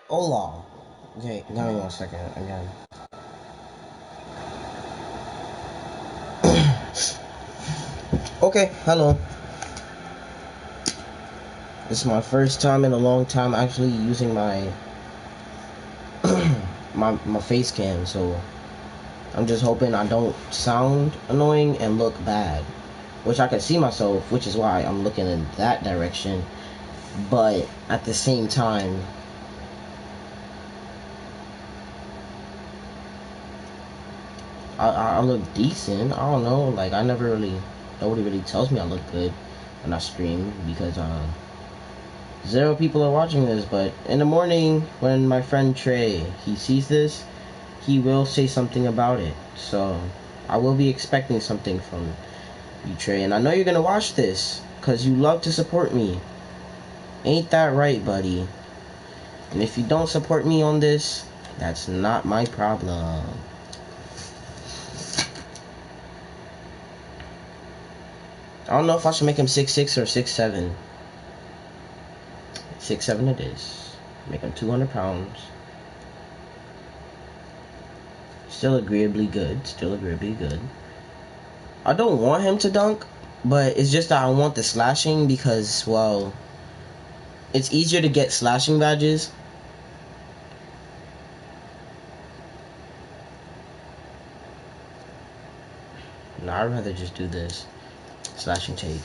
Hola. Okay, give me 1 second again. Okay, hello. This is my first time in a long time actually using my my face cam, so I'm just hoping I don't sound annoying and look bad. Which I can see myself, which is why I'm looking in that direction. But at the same time, I look decent. I don't know, like nobody really tells me I look good when I stream because zero people are watching this, but in the morning when my friend Trey he sees this, he will say something about it. So I will be expecting something from you, Trey, and I know you're gonna watch this because you love to support me. Ain't that right, buddy? And if you don't support me on this, that's not my problem. I don't know if I should make him 6'6" or 6'7". 6'7" it is. Make him 200 pounds. Still agreeably good. Still agreeably good. I don't want him to dunk, but it's just that I want the slashing because, well, it's easier to get slashing badges. No, I'd rather just do this. Slashing take.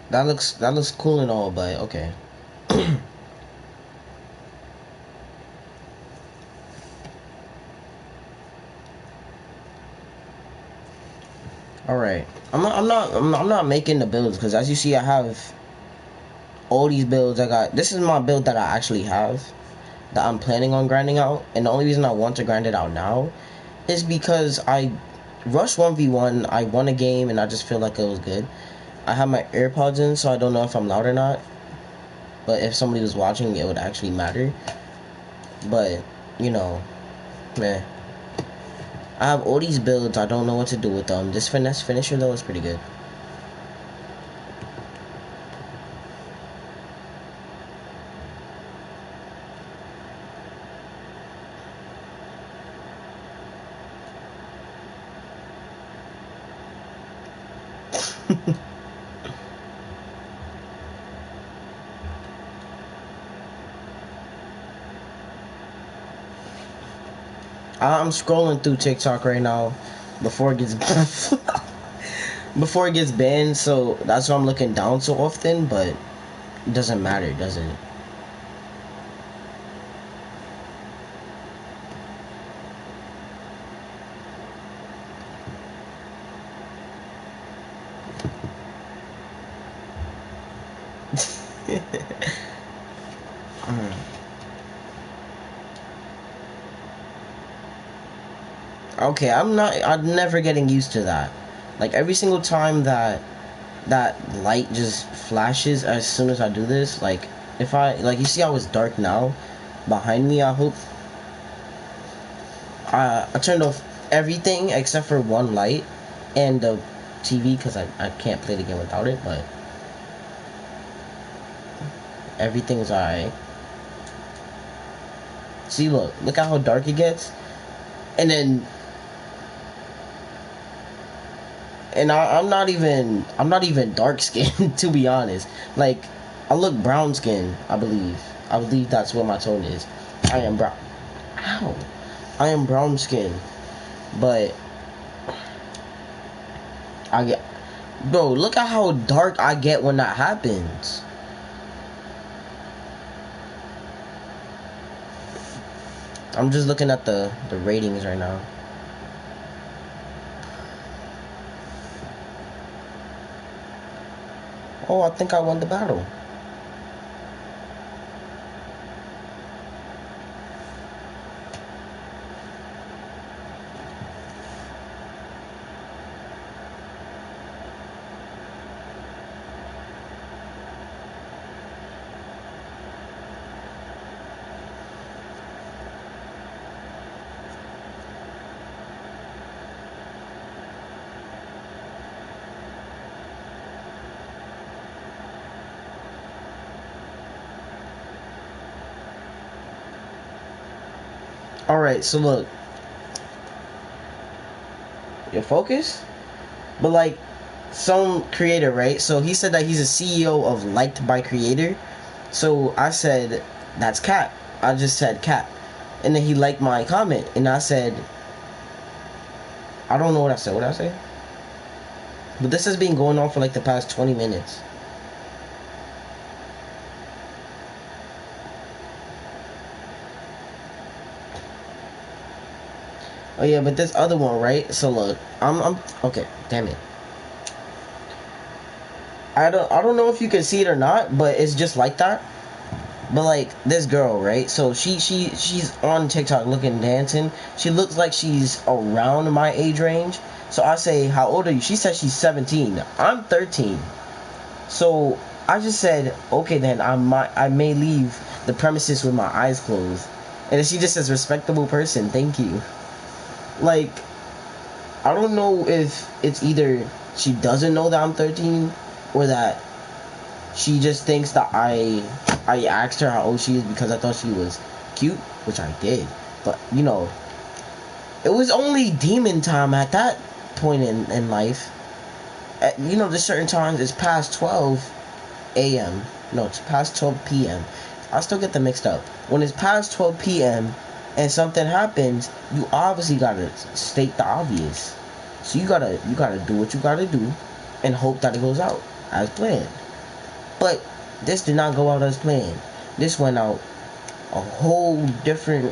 That looks cool and all, but okay. Alright. I'm not making the builds because as you see I have all these builds I got. This is my build that I actually have that I'm planning on grinding out, and the only reason I want to grind it out now is because I rushed 1v1, I won a game and I just feel like it was good. I have my AirPods in, so I don't know if I'm loud or not. But if somebody was watching, it would actually matter. But, you know, meh. I have all these builds, I don't know what to do with them. This finesse finisher, though, is pretty good. I'm scrolling through TikTok right now before it gets before it gets banned, so that's why I'm looking down so often, but it doesn't matter, does it? Okay, I'm never getting used to that. Like every single time that light just flashes as soon as I do this, like if I like you see how it's dark now behind me, I hope I turned off everything except for one light and the TV because I can't play the game without it, but everything's alright. See, look at how dark it gets, and then I'm not even dark skinned to be honest. Like I look brown skinned, I believe. I believe that's what my tone is. I am brown. Ow. I am brown skinned, but I get. Bro, look at how dark I get when that happens. I'm just looking at the ratings right now. Oh, I think I won the battle. Alright, so look. Your focus? But like, some creator, right? So he said that he's a CEO of Liked by Creator. So I said, that's Cap. I just said Cap. And then he liked my comment. And I said, I don't know what I said. What did I say? But this has been going on for like the past 20 minutes. Oh yeah, but this other one, right? So look, I'm okay. Damn it. I don't know if you can see it or not, but it's just like that. But like this girl, right? So she's on TikTok looking dancing. She looks like she's around my age range. So I say, how old are you? She says she's 17. I'm 13. So I just said, okay, then I may leave the premises with my eyes closed. And then she just says, respectable person, thank you. Like, I don't know if it's either she doesn't know that I'm 13 or that she just thinks that I asked her how old she is because I thought she was cute, which I did. But, you know, it was only demon time at that point in life. You know, there's certain times it's past 12 a.m. No, it's past 12 p.m. I still get them mixed up. When it's past 12 p.m. and something happens, you obviously gotta state the obvious. So you gotta do what you gotta do and hope that it goes out as planned. But this did not go out as planned. This went out a whole different,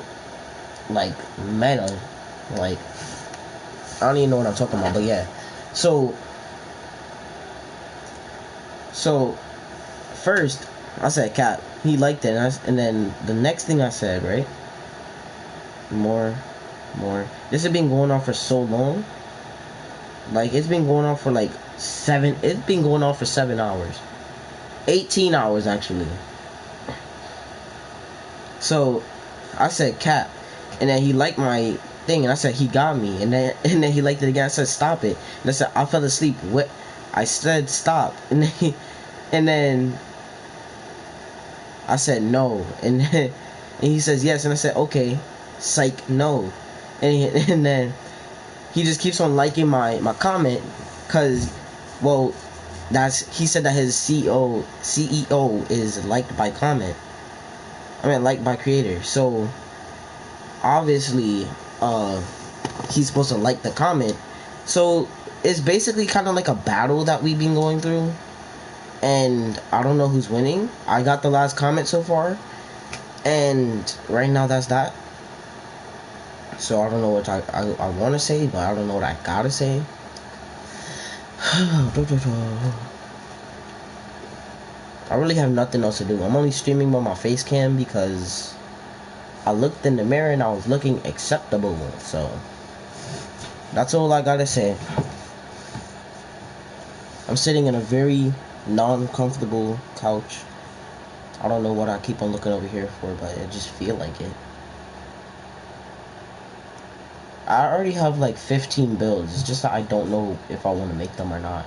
like, manner. Like, I don't even know what I'm talking about, but yeah. So first I said Cap. He liked it, and then the next thing I said, right? More. This has been going on for so long. Like, it's been going on for like 7. It's been going on for 7 hours. 18 hours actually. So I said Cap, and then he liked my thing, and I said he got me, and then he liked it again. I said stop it, and I said I fell asleep. What? I said stop, and then I said no, and he says yes, and I said okay, psych, no, and then he just keeps on liking my comment, cause, well, he said that his CEO is liked by comment. I mean, liked by creator. So obviously, he's supposed to like the comment. So it's basically kind of like a battle that we've been going through, and I don't know who's winning. I got the last comment so far, and right now that's that. So I don't know what I want to say, but I don't know what I gotta say. I really have nothing else to do. I'm only streaming on my face cam because I looked in the mirror and I was looking acceptable. So that's all I gotta say. I'm sitting in a very non-comfortable couch. I don't know what I keep on looking over here for, but I just feel like it. I already have like 15 builds. It's just that I don't know if I want to make them or not.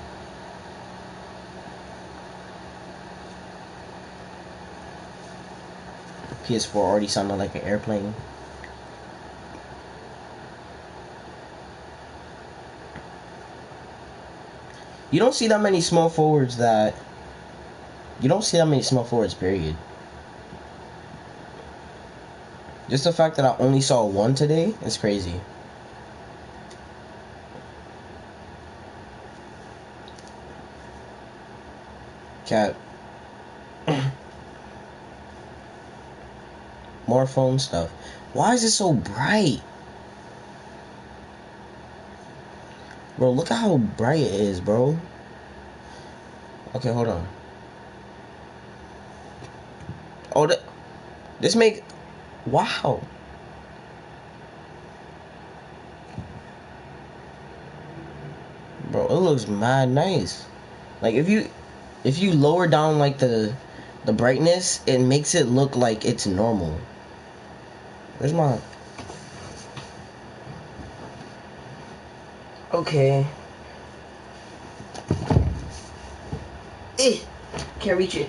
PS4 already sounded like an airplane. You don't see that many small forwards period. Just the fact that I only saw one today is crazy. Cat. More phone stuff. Why is it so bright? Bro, look at how bright it is, bro. Okay, hold on. Oh, this make... Wow. Bro, it looks mad nice. Like, if you lower down, like, the brightness, it makes it look like it's normal. Where's my... Okay. Can't reach it.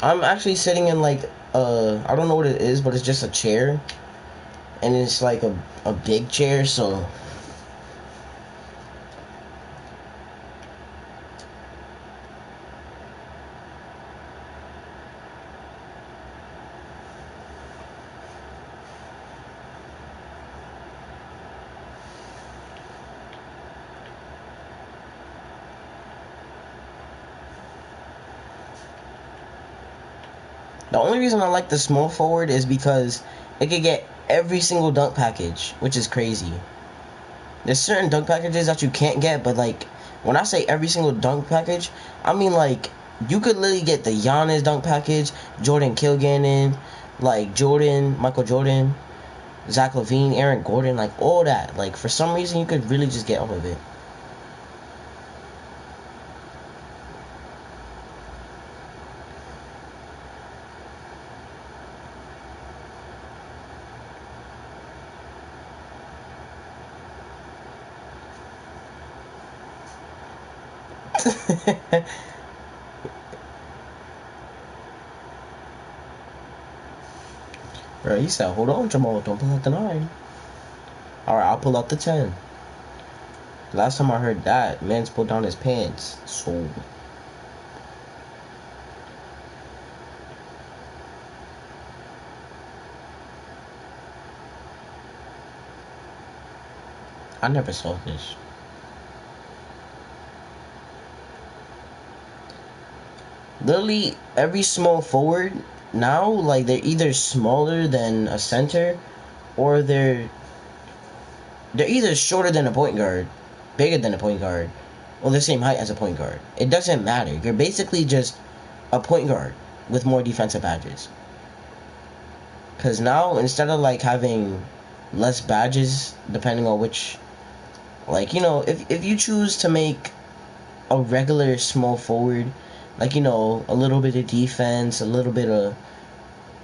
I'm actually sitting in, like, I don't know what it is, but it's just a chair. and it's like a big chair, so the only reason I like the small forward is because it could get every single dunk package, which is crazy. There's certain dunk packages that you can't get, but like when I say every single dunk package, I mean like you could literally get the Giannis dunk package, Jordan Kilgannon, like Jordan, Michael Jordan, Zach LaVine, Aaron Gordon, like all that. Like for some reason you could really just get all of it. Bro, he said, hold on, Jamal, don't pull out the 9. Alright, I'll pull out the 10. Last time I heard that, man's pulled down his pants. So I never saw this. Literally every small forward now, like they're either smaller than a center or they're either shorter than a point guard, bigger than a point guard, or the same height as a point guard. It doesn't matter. You're basically just a point guard with more defensive badges. Cause now instead of like having less badges depending on which, like, you know, if you choose to make a regular small forward, like, you know, a little bit of defense, a little bit of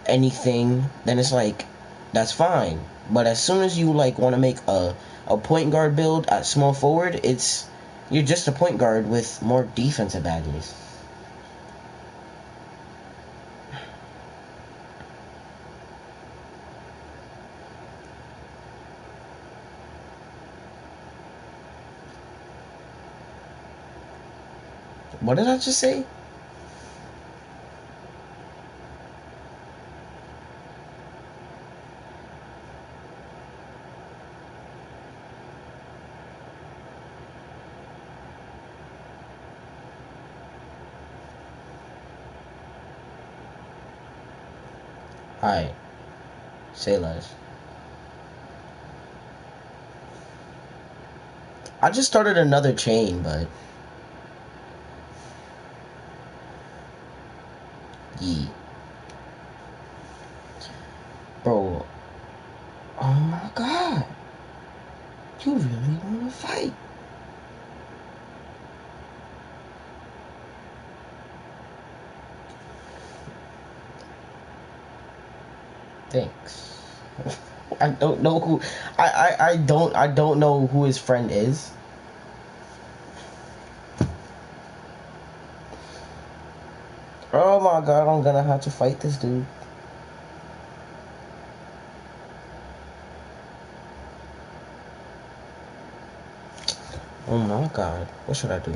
anything, then it's like that's fine. But as soon as you like want to make a point guard build at small forward, it's you're just a point guard with more defensive badges. What did I just say? Alright, say less. I just started another chain, but yeah. Bro, oh my god. You really wanna fight? Thanks. I don't know who I don't know who his friend is. Oh my god, I'm gonna have to fight this dude. Oh my god, what should I do?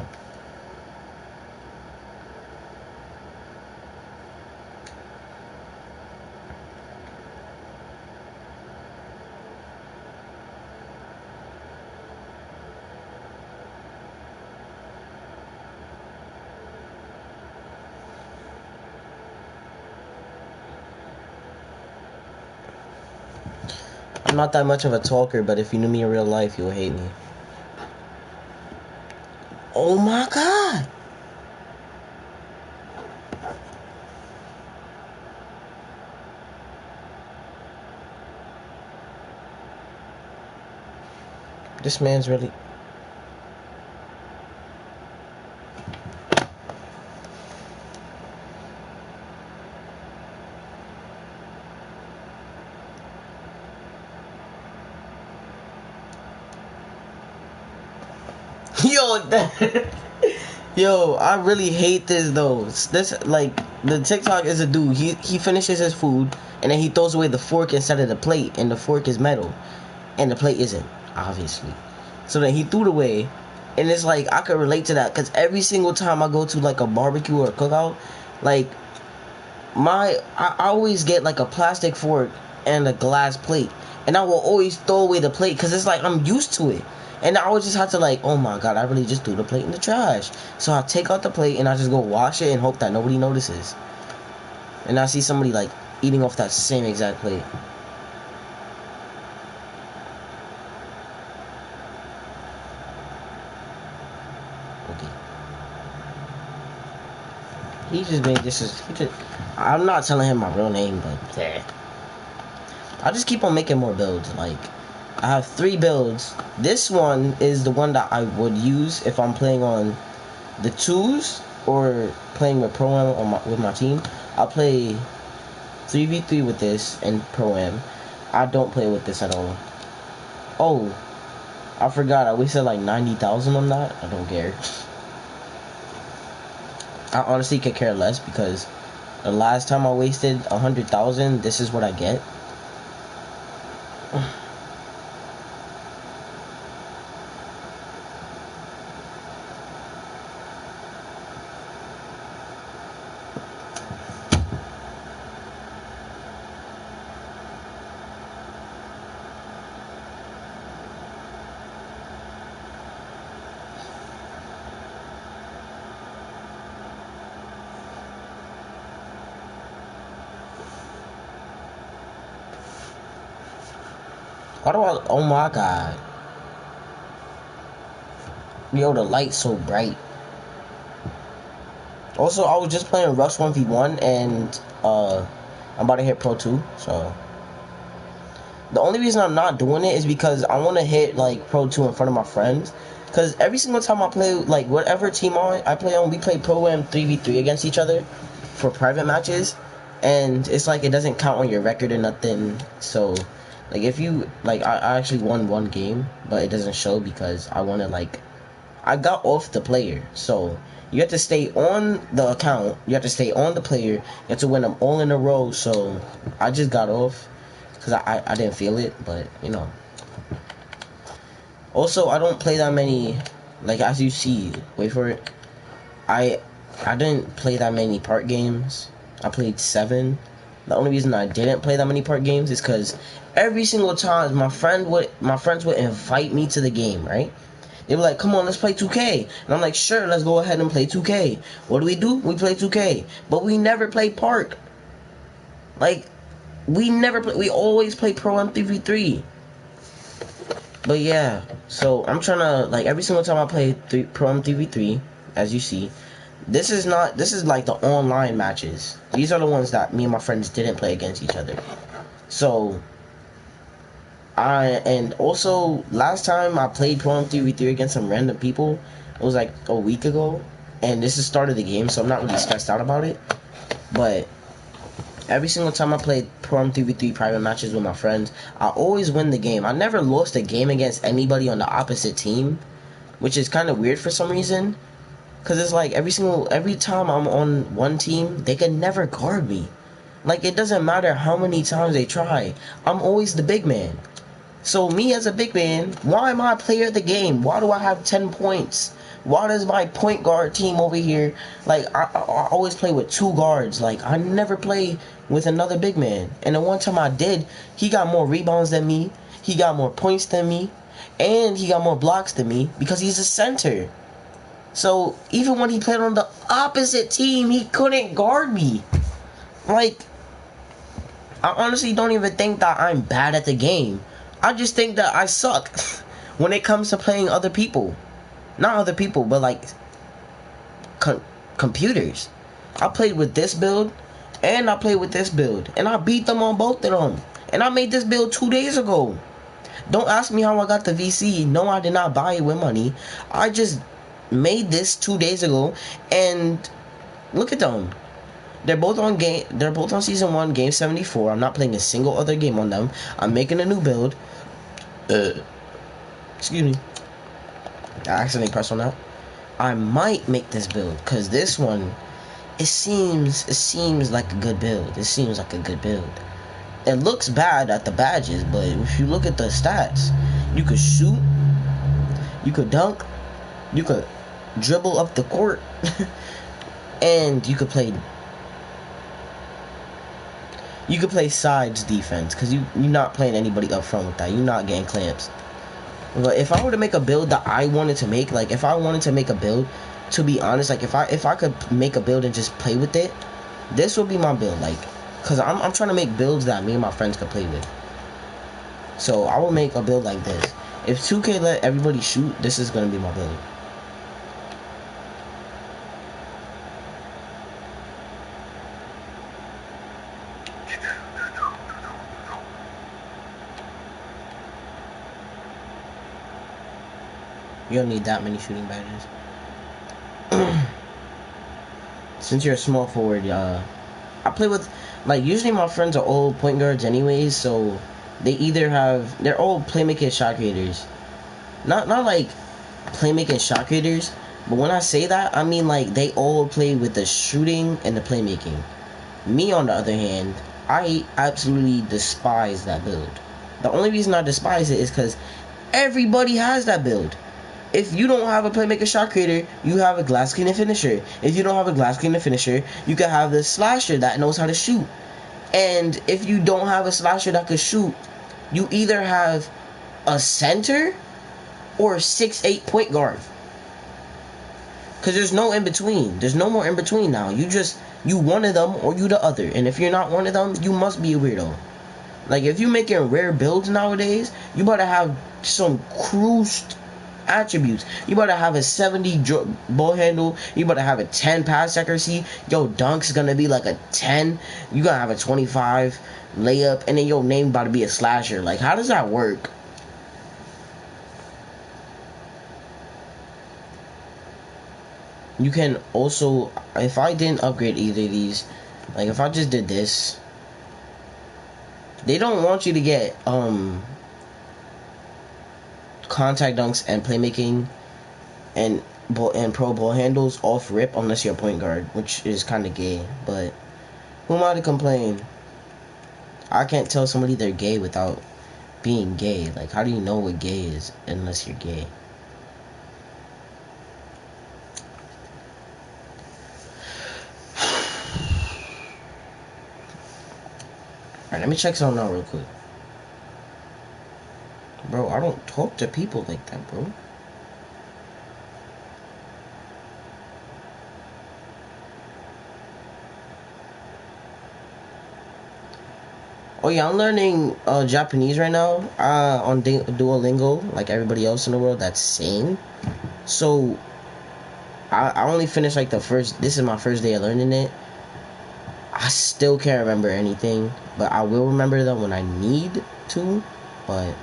I'm not that much of a talker, but if you knew me in real life, you'll hate me. Oh my god! This man's really... Yo, Yo, I really hate this though. This like the TikTok is a dude. He finishes his food and then he throws away the fork instead of the plate, and the fork is metal, and the plate isn't, obviously. So then he threw it away, and it's like I could relate to that because every single time I go to like a barbecue or a cookout, like I always get like a plastic fork and a glass plate, and I will always throw away the plate because it's like I'm used to it. And I always just have to like, oh my god, I really just threw the plate in the trash. So I take out the plate and I just go wash it and hope that nobody notices. And I see somebody like eating off that same exact plate. Okay. He just made this is I'm not telling him my real name, but yeah. I just keep on making more builds. Like I have 3 builds. This one is the one that I would use if I'm playing on the 2s or playing with Pro-Am on with my team. I'll play 3v3 with this and Pro-Am. I don't play with this at all. Oh, I forgot. I wasted like 90,000 on that. I don't care. I honestly could care less because the last time I wasted 100,000, this is what I get. Why do I? Oh my god. Yo, the light's so bright. Also, I was just playing Rush 1v1 and I'm about to hit Pro 2, so the only reason I'm not doing it is because I want to hit like Pro 2 in front of my friends. Because every single time I play, like whatever team I play on, we play Pro-Am 3v3 against each other for private matches, and it's like it doesn't count on your record or nothing. So like if you like I actually won 1 game, but it doesn't show because I want to like I got off the player. So you have to stay on the account, you have to stay on the player, you have to win them all in a row. So I just got off because I didn't feel it, but you know. Also, I don't play that many, like as you see, wait for it. I didn't play that many part games. I played 7. The only reason I didn't play that many part games is because every single time my friends would invite me to the game, right? They were like, come on, let's play 2K. And I'm like, sure, let's go ahead and play 2K. What do? We play 2K. But we never play Park. Like, we always play Pro-Am 3v3. But yeah, so I'm trying to, like, every single time I play Pro-Am 3v3, as you see, this is like the online matches. These are the ones that me and my friends didn't play against each other. So, and also, last time I played Pro-Am 3v3 against some random people, it was like a week ago, and this is the start of the game, so I'm not really stressed out about it. But every single time I played Pro-Am 3v3 private matches with my friends, I always win the game. I never lost a game against anybody on the opposite team, which is kind of weird for some reason. Because it's like every time I'm on one team, they can never guard me. Like, it doesn't matter how many times they try. I'm always the big man. So me as a big man, why am I player of the game? Why do I have 10 points? Why does my point guard team over here, like, I always play with 2 guards. Like, I never play with another big man. And the one time I did, he got more rebounds than me. He got more points than me. And he got more blocks than me because he's a center. So even when he played on the opposite team, he couldn't guard me. Like, I honestly don't even think that I'm bad at the game. I just think that I suck when it comes to playing other people. Not other people, but like computers. I played with this build and I played with this build, and I beat them on both of them. And I made this build 2 days ago. Don't ask me how I got the VC. No, I did not buy it with money. I just made this 2 days ago, and look at them. They're both on season 1, game 74. I'm not playing a single other game on them. I'm making a new build. Excuse me. I accidentally pressed on that. I might make this build, because this one, it seems like a good build. It seems like a good build. It looks bad at the badges, but if you look at the stats, you could shoot, you could dunk, you could dribble up the court, and you could play sides defense, because you're not playing anybody up front with that. You're not getting clamps. But if I were to make a build that I wanted to make, like if I wanted to make a build, to be honest, like if I could make a build and just play with it, this would be my build. Like, because I'm trying to make builds that me and my friends could play with. So I will make a build like this. If 2K let everybody shoot, this is going to be my build. You don't need that many shooting badges. Since you're a small forward, I play with, like, usually my friends are all point guards anyways, so they're all playmaking shot creators. Not like playmaking shot creators, but when I say that, I mean like they all play with the shooting and the playmaking. Me, on the other hand, I absolutely despise that build. The only reason I despise it is because everybody has that build. If you don't have a playmaker shot creator, you have a glass cleaner finisher. If you don't have a glass cleaner finisher, you can have the slasher that knows how to shoot. And if you don't have a slasher that can shoot, you either have a center or a 6'8" point guard. Because there's no in between. There's no more in between now. You one of them or you the other. And if you're not one of them, you must be a weirdo. Like, if you're making rare builds nowadays, you better have some cruised attributes. You better have a 70 ball handle. You better have a 10 pass accuracy. Yo, dunk's gonna be like a 10. You gotta have a 25 layup, and then your name about to be a slasher. Like, how does that work? You can also, if I didn't upgrade either of these, like if I just did this, they don't want you to get contact dunks and playmaking and pro ball handles off rip unless you're a point guard, which is kind of gay. But who am I to complain? I can't tell somebody they're gay without being gay. Like, how do you know what gay is unless you're gay? Alright, let me check something out real quick. Bro, I don't talk to people like that, bro. Oh yeah, I'm learning Japanese right now on Duolingo, like everybody else in the world that's sane. So I only finished like this is my first day of learning it. I still can't remember anything, but I will remember them when I need to. But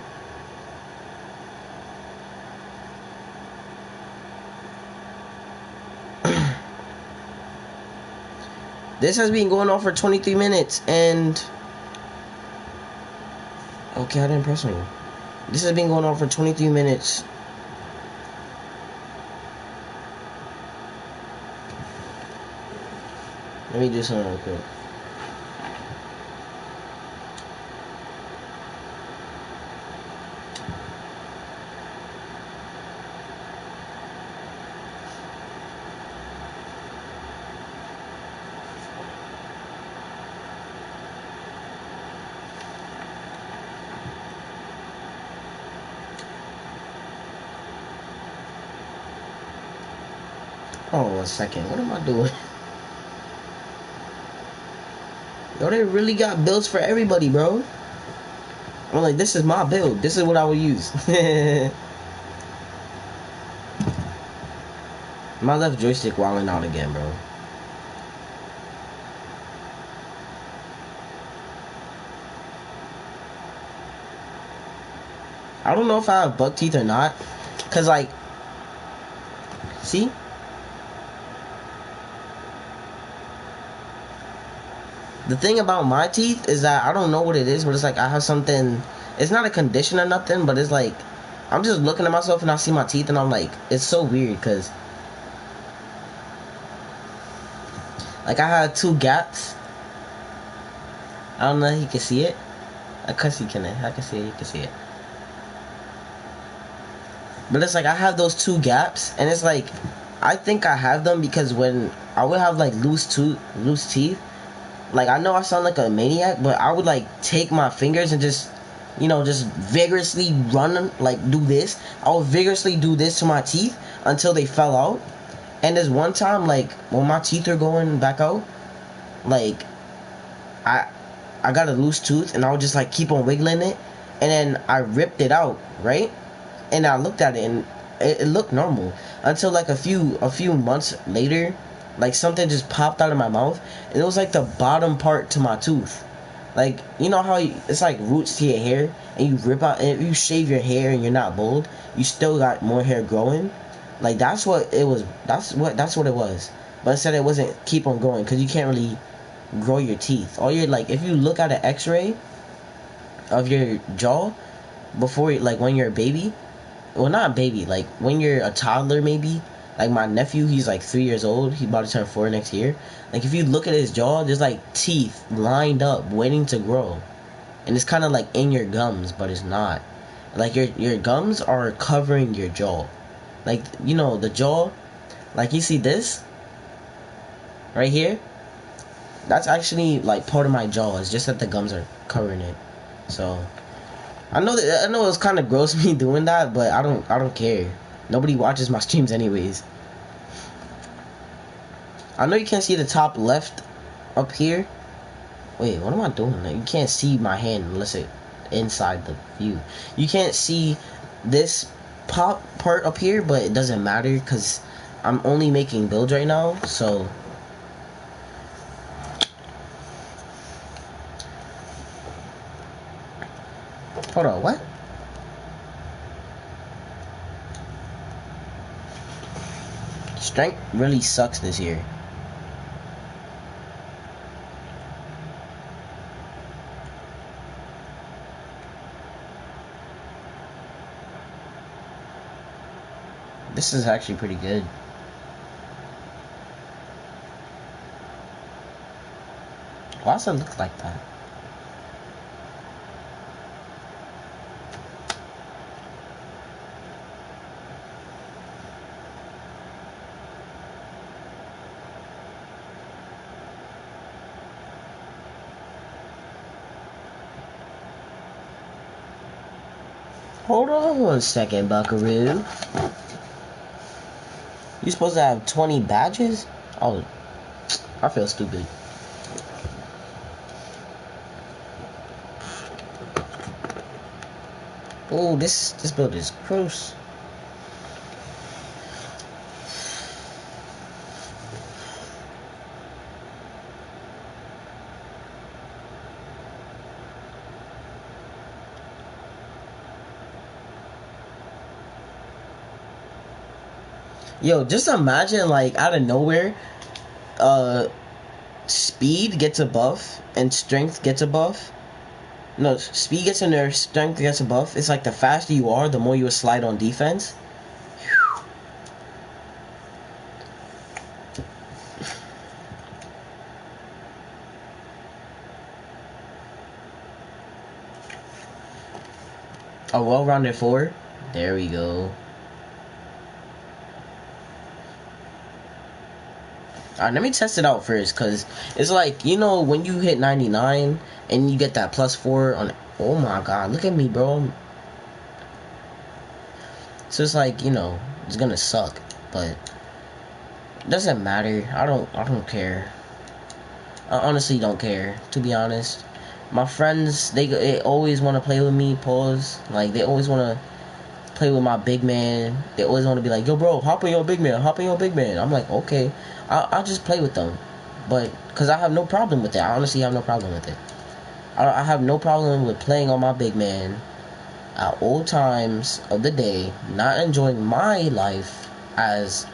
this has been going on for 23 minutes, and okay, I didn't press on you. This has been going on for 23 minutes. Let me do something real quick. Oh, a second. What am I doing? Yo, they really got builds for everybody, bro. I'm like, this is my build. This is what I will use. My left joystick wilding out again, bro. I don't know if I have buck teeth or not. Cause like, see? The thing about my teeth is that I don't know what it is, but it's like I have something. It's not a condition or nothing, but it's like I'm just looking at myself and I see my teeth and I'm like, it's so weird because Like I had two gaps. I don't know if you can see it. I can see it. I can see it. You can see it. But it's like I have those two gaps, and it's like I think I have them because when I would have like loose teeth. Like I know I sound like a maniac, but I would like take my fingers and just, you know, just vigorously run, like do this. I would vigorously do this to my teeth until they fell out. And there's one time, like when my teeth are going back out, like I got a loose tooth and I would just like keep on wiggling it, and then I ripped it out, right? And I looked at it and it looked normal until like a few months later, like something just popped out of my mouth, and it was like the bottom part to my tooth. Like, you know how it's like roots to your hair, and you rip out, and if you shave your hair and you're not bald, you still got more hair growing. Like that's what it was. That's what it was. But instead it wasn't keep on growing because you can't really grow your teeth. All you're like, if you look at an X-ray of your jaw before, like when you're a baby, well not a baby, like when you're a toddler maybe. Like my nephew, he's like 3 years old. He's about to turn 4 next year. Like if you look at his jaw, there's like teeth lined up waiting to grow, and it's kind of like in your gums, but it's not. Like your gums are covering your jaw. Like, you know, the jaw, like you see this right here, that's actually like part of my jaw. It's just that the gums are covering it. So I know it was kind of gross me doing that, but I don't care. Nobody watches my streams anyways. I know you can't see the top left up here. Wait, what am I doing? You can't see my hand unless it's inside the view. You can't see this pop part up here, but it doesn't matter because I'm only making builds right now. So hold on, what? Strength really sucks this year. This is actually pretty good. Why does it look like that? Hold on 1 second, Buckaroo. You supposed to have 20 badges? Oh, I feel stupid. Oh, this build is gross. Yo, just imagine like out of nowhere, speed gets a buff and strength gets a buff. No, speed gets a nerf, strength gets a buff. It's like the faster you are, the more you slide on defense. A well-rounded 4. There we go. Alright, let me test it out first, because it's like, you know, when you hit 99 and you get that +4 on... Oh my god, look at me, bro. So it's like, you know, it's gonna suck, but it doesn't matter. I don't care. I honestly don't care, to be honest. My friends, they always want to play with me, pause. Like, they always want to play with my big man. They always want to be like, yo, bro, hop on your big man, hop on your big man. I'm like, okay. I'll just play with them. But, because I have no problem with it. I honestly have no problem with it. I have no problem with playing on my big man at all times of the day, not enjoying my life as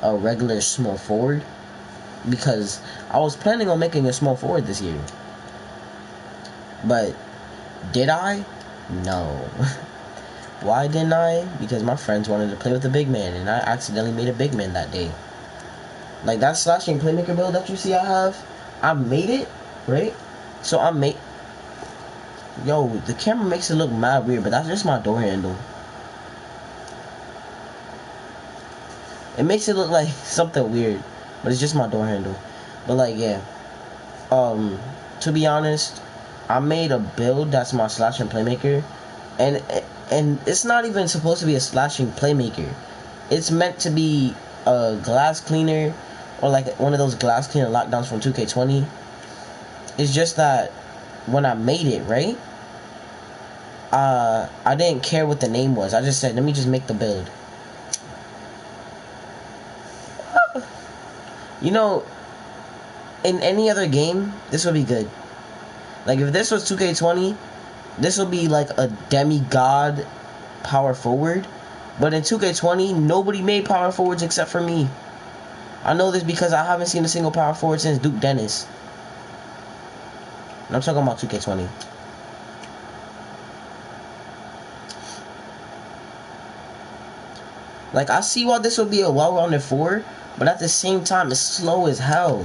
a regular small forward, because I was planning on making a small forward this year. But did I? No. Why didn't I? Because my friends wanted to play with the big man, and I accidentally made a big man that day. Like that slashing playmaker build that you see I have, I made it, right? So I made. Yo, the camera makes it look mad weird, but that's just my door handle. It makes it look like something weird, but it's just my door handle. But like, yeah. To be honest, I made a build that's my slashing playmaker, and it's not even supposed to be a slashing playmaker. It's meant to be a glass cleaner, or like one of those glass cleaner lockdowns from 2K20. It's just that when I made it, right, I didn't care what the name was. I just said, let me just make the build. You know, in any other game, this would be good. Like if this was 2K20, this would be like a demigod power forward. But in 2K20, nobody made power forwards except for me. I know this because I haven't seen a single power forward since Duke Dennis. And I'm talking about 2K20. Like, I see why this would be a well-rounded 4, but at the same time, it's slow as hell.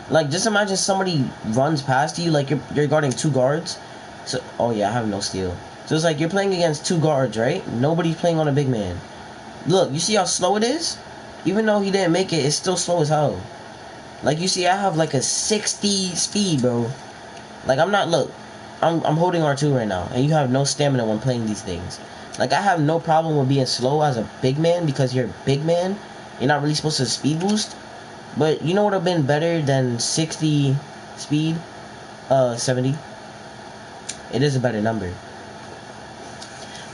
Like, just imagine somebody runs past you, like you're guarding 2 guards. So, oh yeah, I have no steal. So it's like you're playing against 2 guards, right? Nobody's playing on a big man. Look, you see how slow it is? Even though he didn't make it, it's still slow as hell. Like, you see, I have like a 60 speed, bro. Like, I'm not, look, I'm holding R2 right now, and you have no stamina when playing these things. Like, I have no problem with being slow as a big man, because you're a big man. You're not really supposed to speed boost. But you know what would have been better than 60 speed? 70. It is a better number.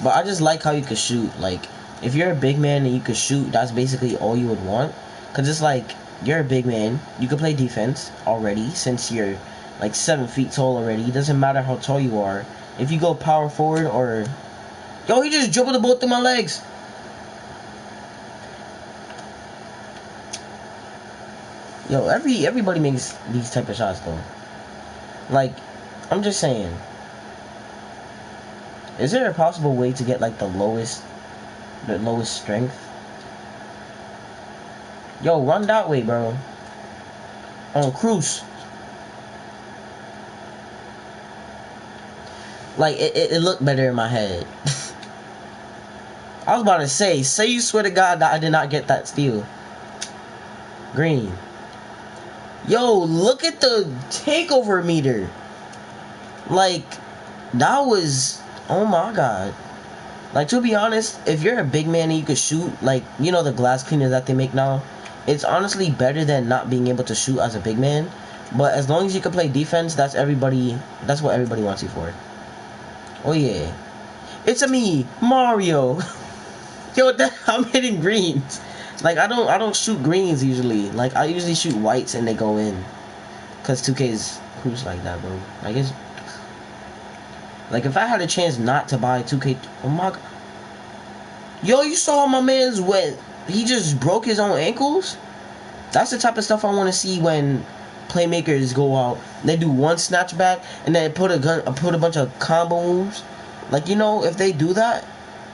But I just like how you could shoot. Like, if you're a big man and you could shoot, that's basically all you would want. Because it's like, you're a big man. You could play defense already, since you're like 7 feet tall already. It doesn't matter how tall you are. If you go power forward or... Yo, he just dribbled the ball through my legs. Yo, everybody makes these type of shots though. Like, I'm just saying. Is there a possible way to get like the lowest strength? Yo, run that way, bro. On Cruz. Like, it looked better in my head. I was about to say you swear to God that I did not get that steal. Green. Yo, look at the takeover meter. Like, that was... Oh my God. Like, to be honest, if you're a big man and you could shoot, like, you know the glass cleaners that they make now? It's honestly better than not being able to shoot as a big man. But as long as you can play defense, that's what everybody wants you for. Oh yeah. It's a me, Mario. Yo, I'm hitting greens. Like, I don't shoot greens usually. Like, I usually shoot whites and they go in. Cause 2K is who's like that, bro. Like, it's like, if I had a chance not to buy 2K, oh my God. Yo, you saw my man's wet. He just broke his own ankles. That's the type of stuff I want to see when playmakers go out. They do one snatchback and then put a bunch of combo moves. Like, you know, if they do that,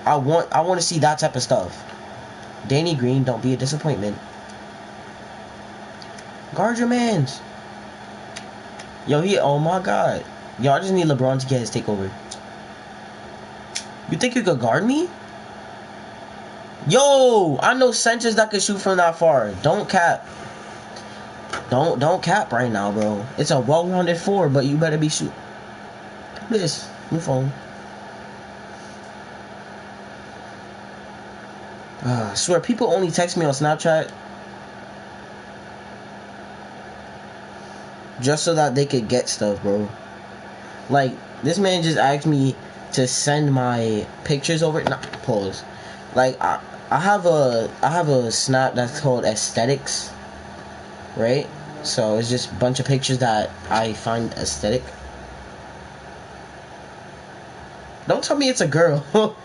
I want to see that type of stuff. Danny Green, don't be a disappointment. Guard your mans. Yo, oh my God. Yo, I just need LeBron to get his takeover. You think you could guard me? Yo, I know Sanchez that could shoot from that far. Don't cap. Don't cap right now, bro. It's a well-rounded 4, but you better be shoot. This new phone. I swear, people only text me on Snapchat just so that they could get stuff, bro. Like, this man just asked me to send my pictures over. Not pause. Like, I have a snap that's called aesthetics, right? So it's just a bunch of pictures that I find aesthetic. Don't tell me it's a girl.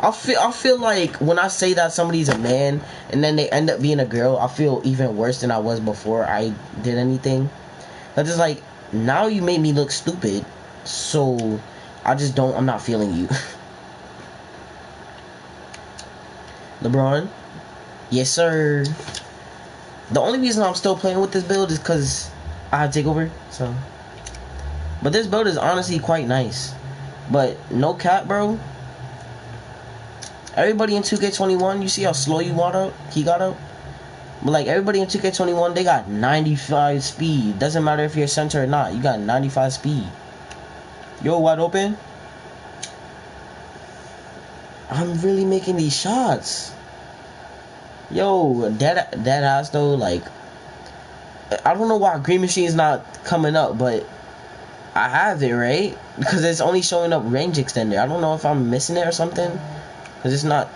I feel like when I say that somebody's a man and then they end up being a girl, I feel even worse than I was before I did anything. That's just like, now you made me look stupid, so I'm not feeling you. LeBron, yes sir. The only reason I'm still playing with this build is because I had takeover. So, but this build is honestly quite nice. But no cap, bro. Everybody in 2K21, you see how slow he got up? But like everybody in 2K21, they got 95 speed. Doesn't matter if you're center or not. You got 95 speed. Yo, wide open. I'm really making these shots. Yo, dead ass though. Like, I don't know why Green Machine's not coming up, but I have it, right? Because it's only showing up range extender. I don't know if I'm missing it or something. Because it's not.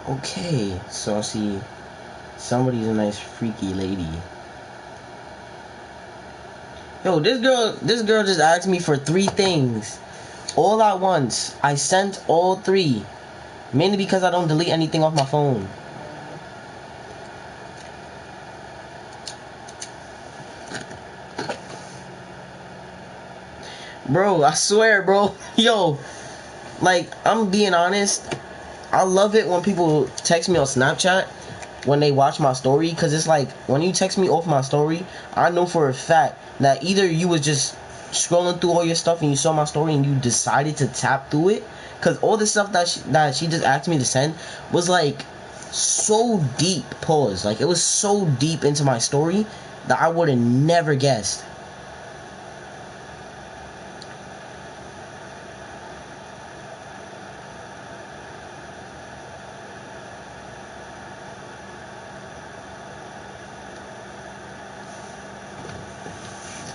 Okay, so I see somebody's a nice freaky lady. Yo, this girl just asked me for 3 things all at once. I sent all 3, mainly because I don't delete anything off my phone. Bro, I swear, bro. Yo, like, I'm being honest. I love it when people text me on Snapchat when they watch my story, because it's like, when you text me off my story, I know for a fact that either you was just scrolling through all your stuff and you saw my story and you decided to tap through it, because all the stuff that she just asked me to send was like so deep. Pause. Like, it was so deep into my story that I would have never guessed.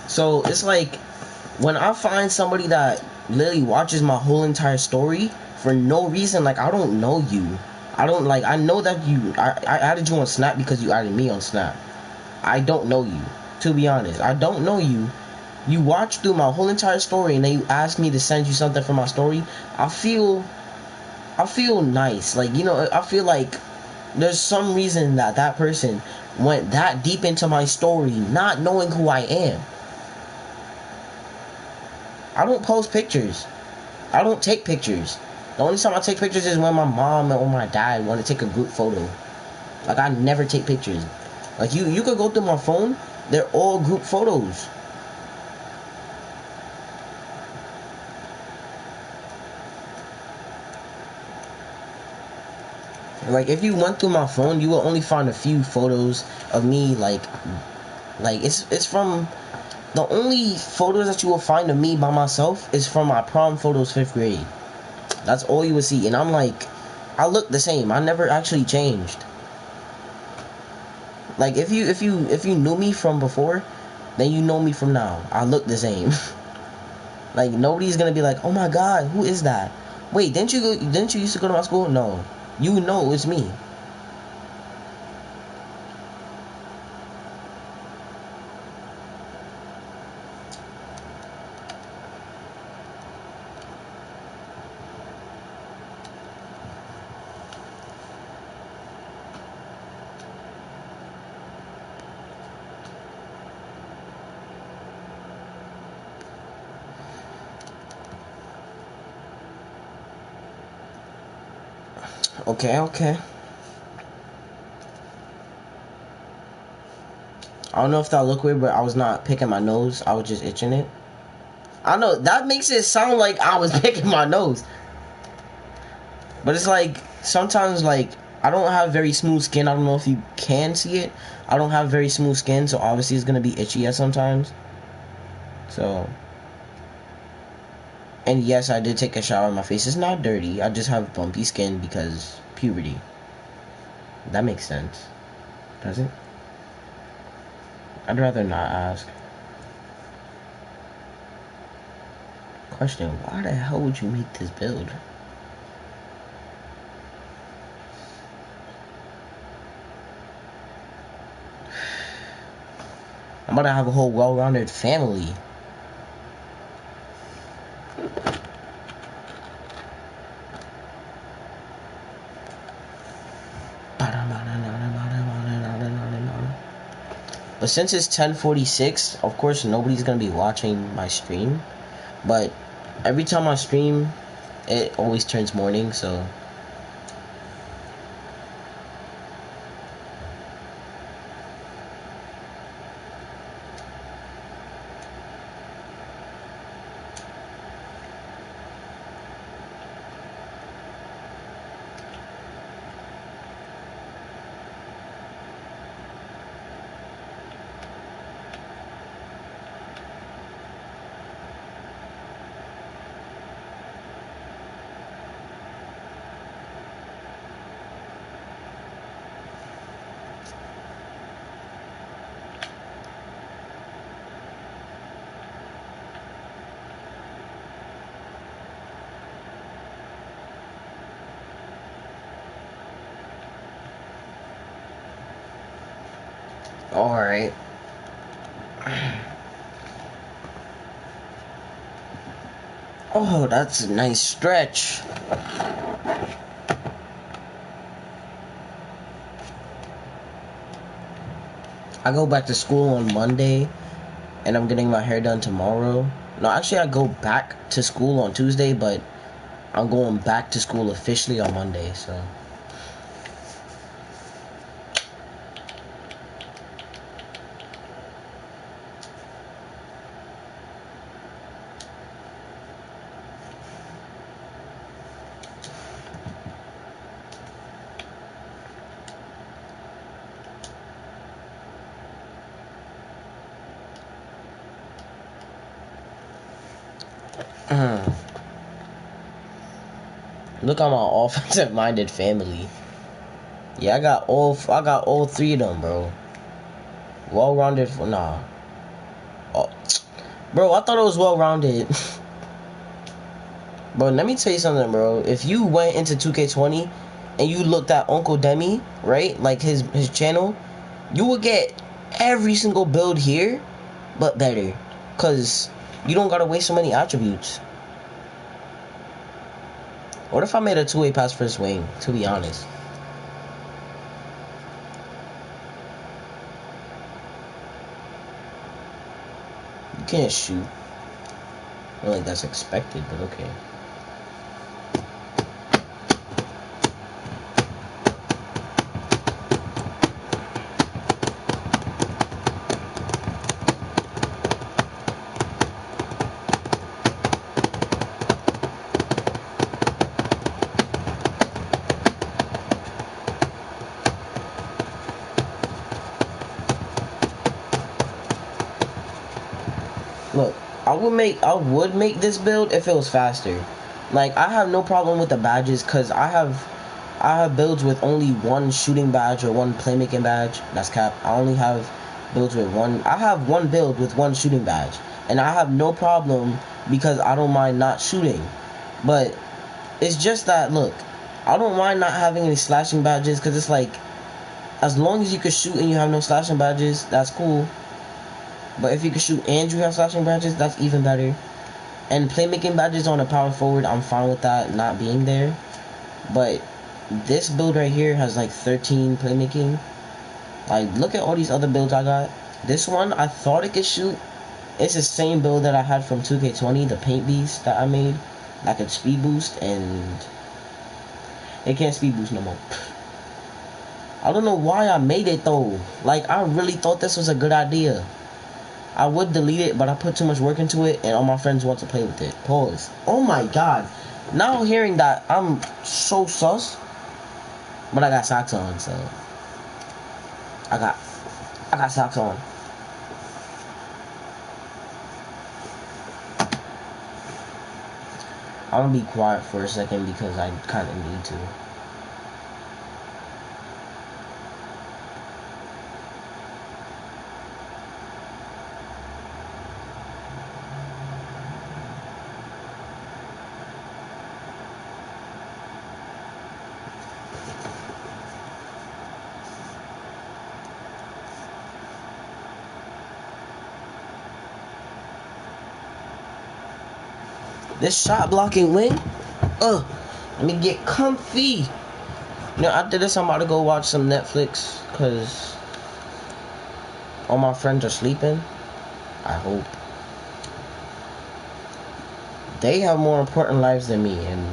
So it's like, when I find somebody that literally watches my whole entire story for no reason, like, I don't know you. I don't, like, I know that I added you on Snap because you added me on Snap. I don't know you, to be honest. I don't know you. You watched through my whole entire story and then you asked me to send you something from my story. I feel nice. Like, you know, I feel like there's some reason that person went that deep into my story not knowing who I am. I don't post pictures. I don't take pictures. The only time I take pictures is when my mom or my dad want to take a group photo. Like, I never take pictures. Like, you could go through my phone, they're all group photos. Like, if you went through my phone, you will only find a few photos of me, like it's from, the only photos that you will find of me by myself is from my prom photos 5th grade. That's all you will see. And I'm like, I look the same. I never actually changed. Like, if you knew me from before, then you know me from now. I look the same. Like, nobody's gonna be like, oh my god, who is that? Wait, didn't you used to go to my school? No. You know it's me. Okay. I don't know if that looked weird, but I was not picking my nose. I was just itching it. I know, that makes it sound like I was picking my nose. But it's like, sometimes, like, I don't have very smooth skin. I don't know if you can see it. I don't have very smooth skin, so obviously it's going to be itchy at sometimes. So. And yes, I did take a shower. My face is not dirty. I just have bumpy skin because puberty. That makes sense. Does it? I'd rather not ask. Question, why the hell would you make this build? I'm about to have a whole well-rounded family. But since it's 10:46, of course nobody's gonna be watching my stream. But every time I stream, it always turns morning, so. Alright. Oh, that's a nice stretch. I go back to school on Monday, and I'm getting my hair done tomorrow. No, actually, I go back to school on Tuesday, but I'm going back to school officially on Monday, so. Look at my offensive-minded family. Yeah, I got all three of them, bro. Well-rounded. Nah. Oh, bro, I thought it was well-rounded. Bro, let me tell you something, bro. If you went into 2K20 and you looked at Uncle Demi, right? Like his channel, you would get every single build here, but better. Cause you don't gotta waste so many attributes. What if I made a two-way pass first swing, to be honest? You can't shoot. I don't think that's expected, but okay. Look, I would make this build if it was faster. Like, I have no problem with the badges because I have builds with only one shooting badge or one playmaking badge. That's cap. I only have builds with one. I have one build with one shooting badge, and I have no problem because I don't mind not shooting. But it's just that, look, I don't mind not having any slashing badges because it's like, as long as you can shoot and you have no slashing badges, that's cool. But if you can shoot and you have slashing badges, that's even better. And playmaking badges on a power forward, I'm fine with that not being there. But this build right here has like 13 playmaking. Like, look at all these other builds I got. This one, I thought it could shoot. It's the same build that I had from 2K20, the paint beast that I made. That could speed boost, and it can't speed boost no more. I don't know why I made it though. Like, I really thought this was a good idea. I would delete it, but I put too much work into it, and all my friends want to play with it. Pause. Oh my god. Now hearing that, I'm so sus. But I got socks on, so. I got socks on. I'm gonna be quiet for a second because I kind of need to. This shot blocking wing, let me get comfy. You know, after this, I'm about to go watch some Netflix because all my friends are sleeping. I hope. they have more important lives than me. And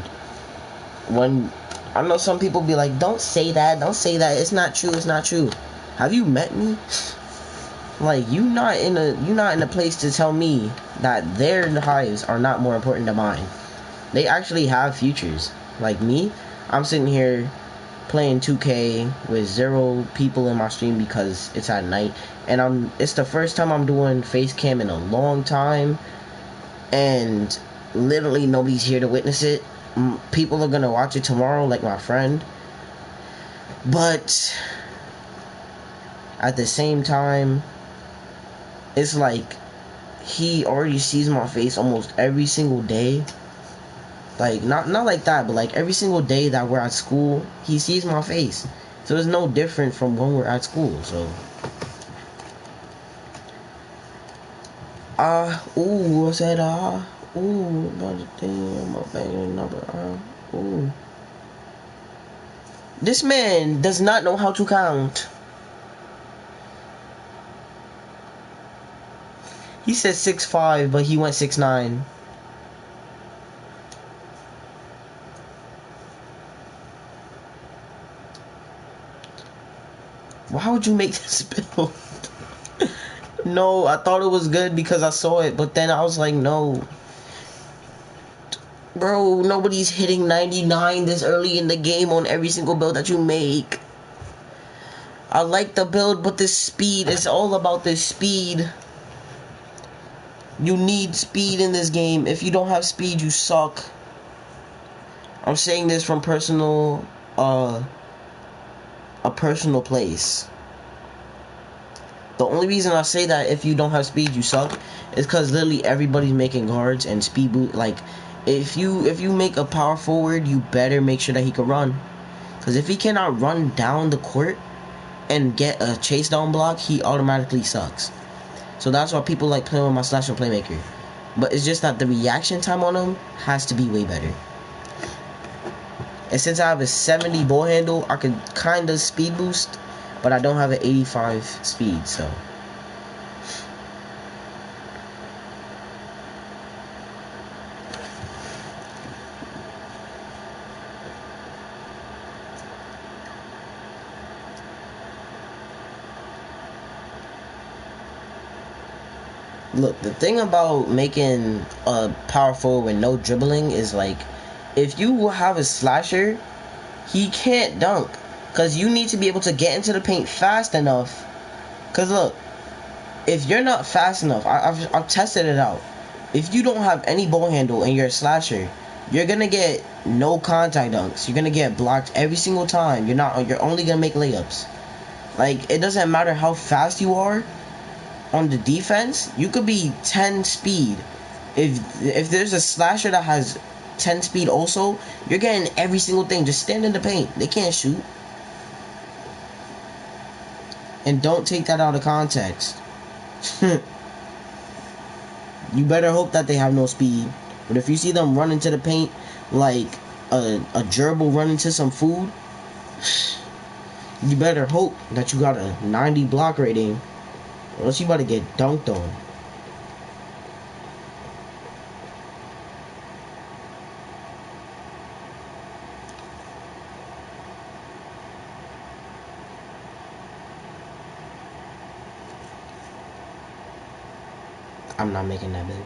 when I know some people be like, don't say that, it's not true, it's not true. Have you met me? Like, you're not in a place to tell me that their lives are not more important than mine. They actually have futures. Like me, I'm sitting here playing 2K with 0 people in my stream because it's at night, and it's the first time I'm doing face cam in a long time, and literally nobody's here to witness it. People are gonna watch it tomorrow, like my friend, but at the same time, it's like he already sees my face almost every single day. Like, not like that, but like every single day that we're at school, he sees my face. So it's no different from when we're at school. So what's that? About the thing, my banging number. This man does not know how to count. He said 6'5", but he went 6'9". Why would you make this build? No, I thought it was good because I saw it, but then I was like, no. Bro, nobody's hitting 99 this early in the game on every single build that you make. I like the build, but the speed, it's all about the speed. You need speed in this game. If you don't have speed, you suck. I'm saying this from a personal place. The only reason I say that if you don't have speed, you suck, is because literally everybody's making guards and speed boot. Like, if you make a power forward, you better make sure that he can run. Because if he cannot run down the court and get a chase down block, he automatically sucks. So that's why people like playing with my slash and playmaker. But it's just that the reaction time on him has to be way better. And since I have a 70 ball handle, I could kind of speed boost, but I don't have an 85 speed, so. Look, the thing about making a power forward with no dribbling is, like, if you have a slasher, he can't dunk. Because you need to be able to get into the paint fast enough. Because look, if you're not fast enough, I've tested it out. If you don't have any ball handle and you're a slasher, you're going to get no contact dunks. You're going to get blocked every single time. You're only going to make layups. Like, it doesn't matter how fast you are on the defense. You could be 10 speed. If there's a slasher that has 10 speed also, you're getting every single thing. Just stand in the paint. They can't shoot. And don't take that out of context. You better hope that they have no speed. But if you see them run into the paint like a gerbil run into some food, you better hope that you got a 90 block rating, or else you about to get dunked on. I'm not making that build.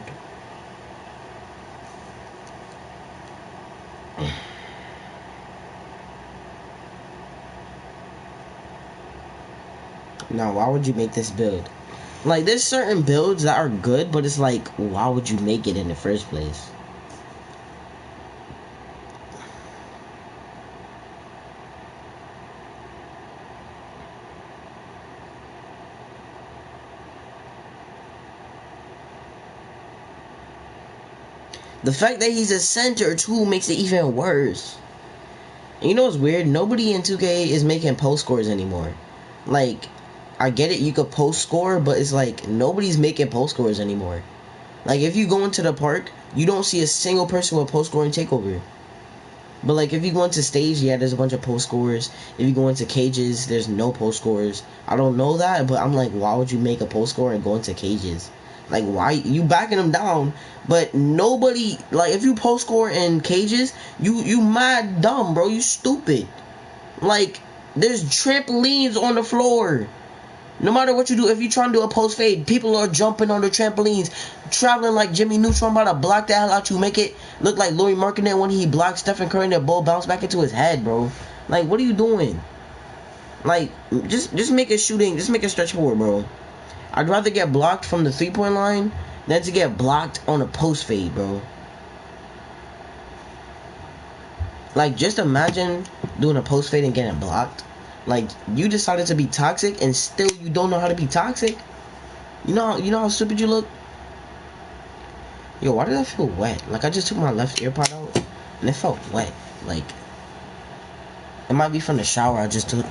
Now, why would you make this build? Like, there's certain builds that are good, but it's like, why would you make it in the first place? The fact that he's a center too makes it even worse. And you know what's weird? Nobody in 2K is making post scores anymore. Like, I get it, you could post score, but it's like nobody's making post scores anymore. Like, if you go into the park, you don't see a single person with post scoring takeover. But like, if you go into stage, yeah, there's a bunch of post scores. If you go into cages, there's no post scores. I don't know that, but I'm like, why would you make a post score and go into cages? Like, why you backing him down? But nobody, like, if you post score in cages, you mad dumb, bro. You stupid. Like, there's trampolines on the floor. No matter what you do, if you trying to do a post fade, people are jumping on the trampolines, traveling like Jimmy Neutron, about to block the hell out you, make it look like Lauri Markkanen when he blocked Stephen Curry and the ball bounced back into his head, bro. Like, what are you doing? Like, just make it shooting, just make it stretch forward, bro. I'd rather get blocked from the 3-point line than to get blocked on a post fade, bro. Like, just imagine doing a post fade and getting blocked. Like, you decided to be toxic and still you don't know how to be toxic. You know how stupid you look? Yo, why did I feel wet? Like, I just took my left earpod out and it felt wet. Like, it might be from the shower I just took.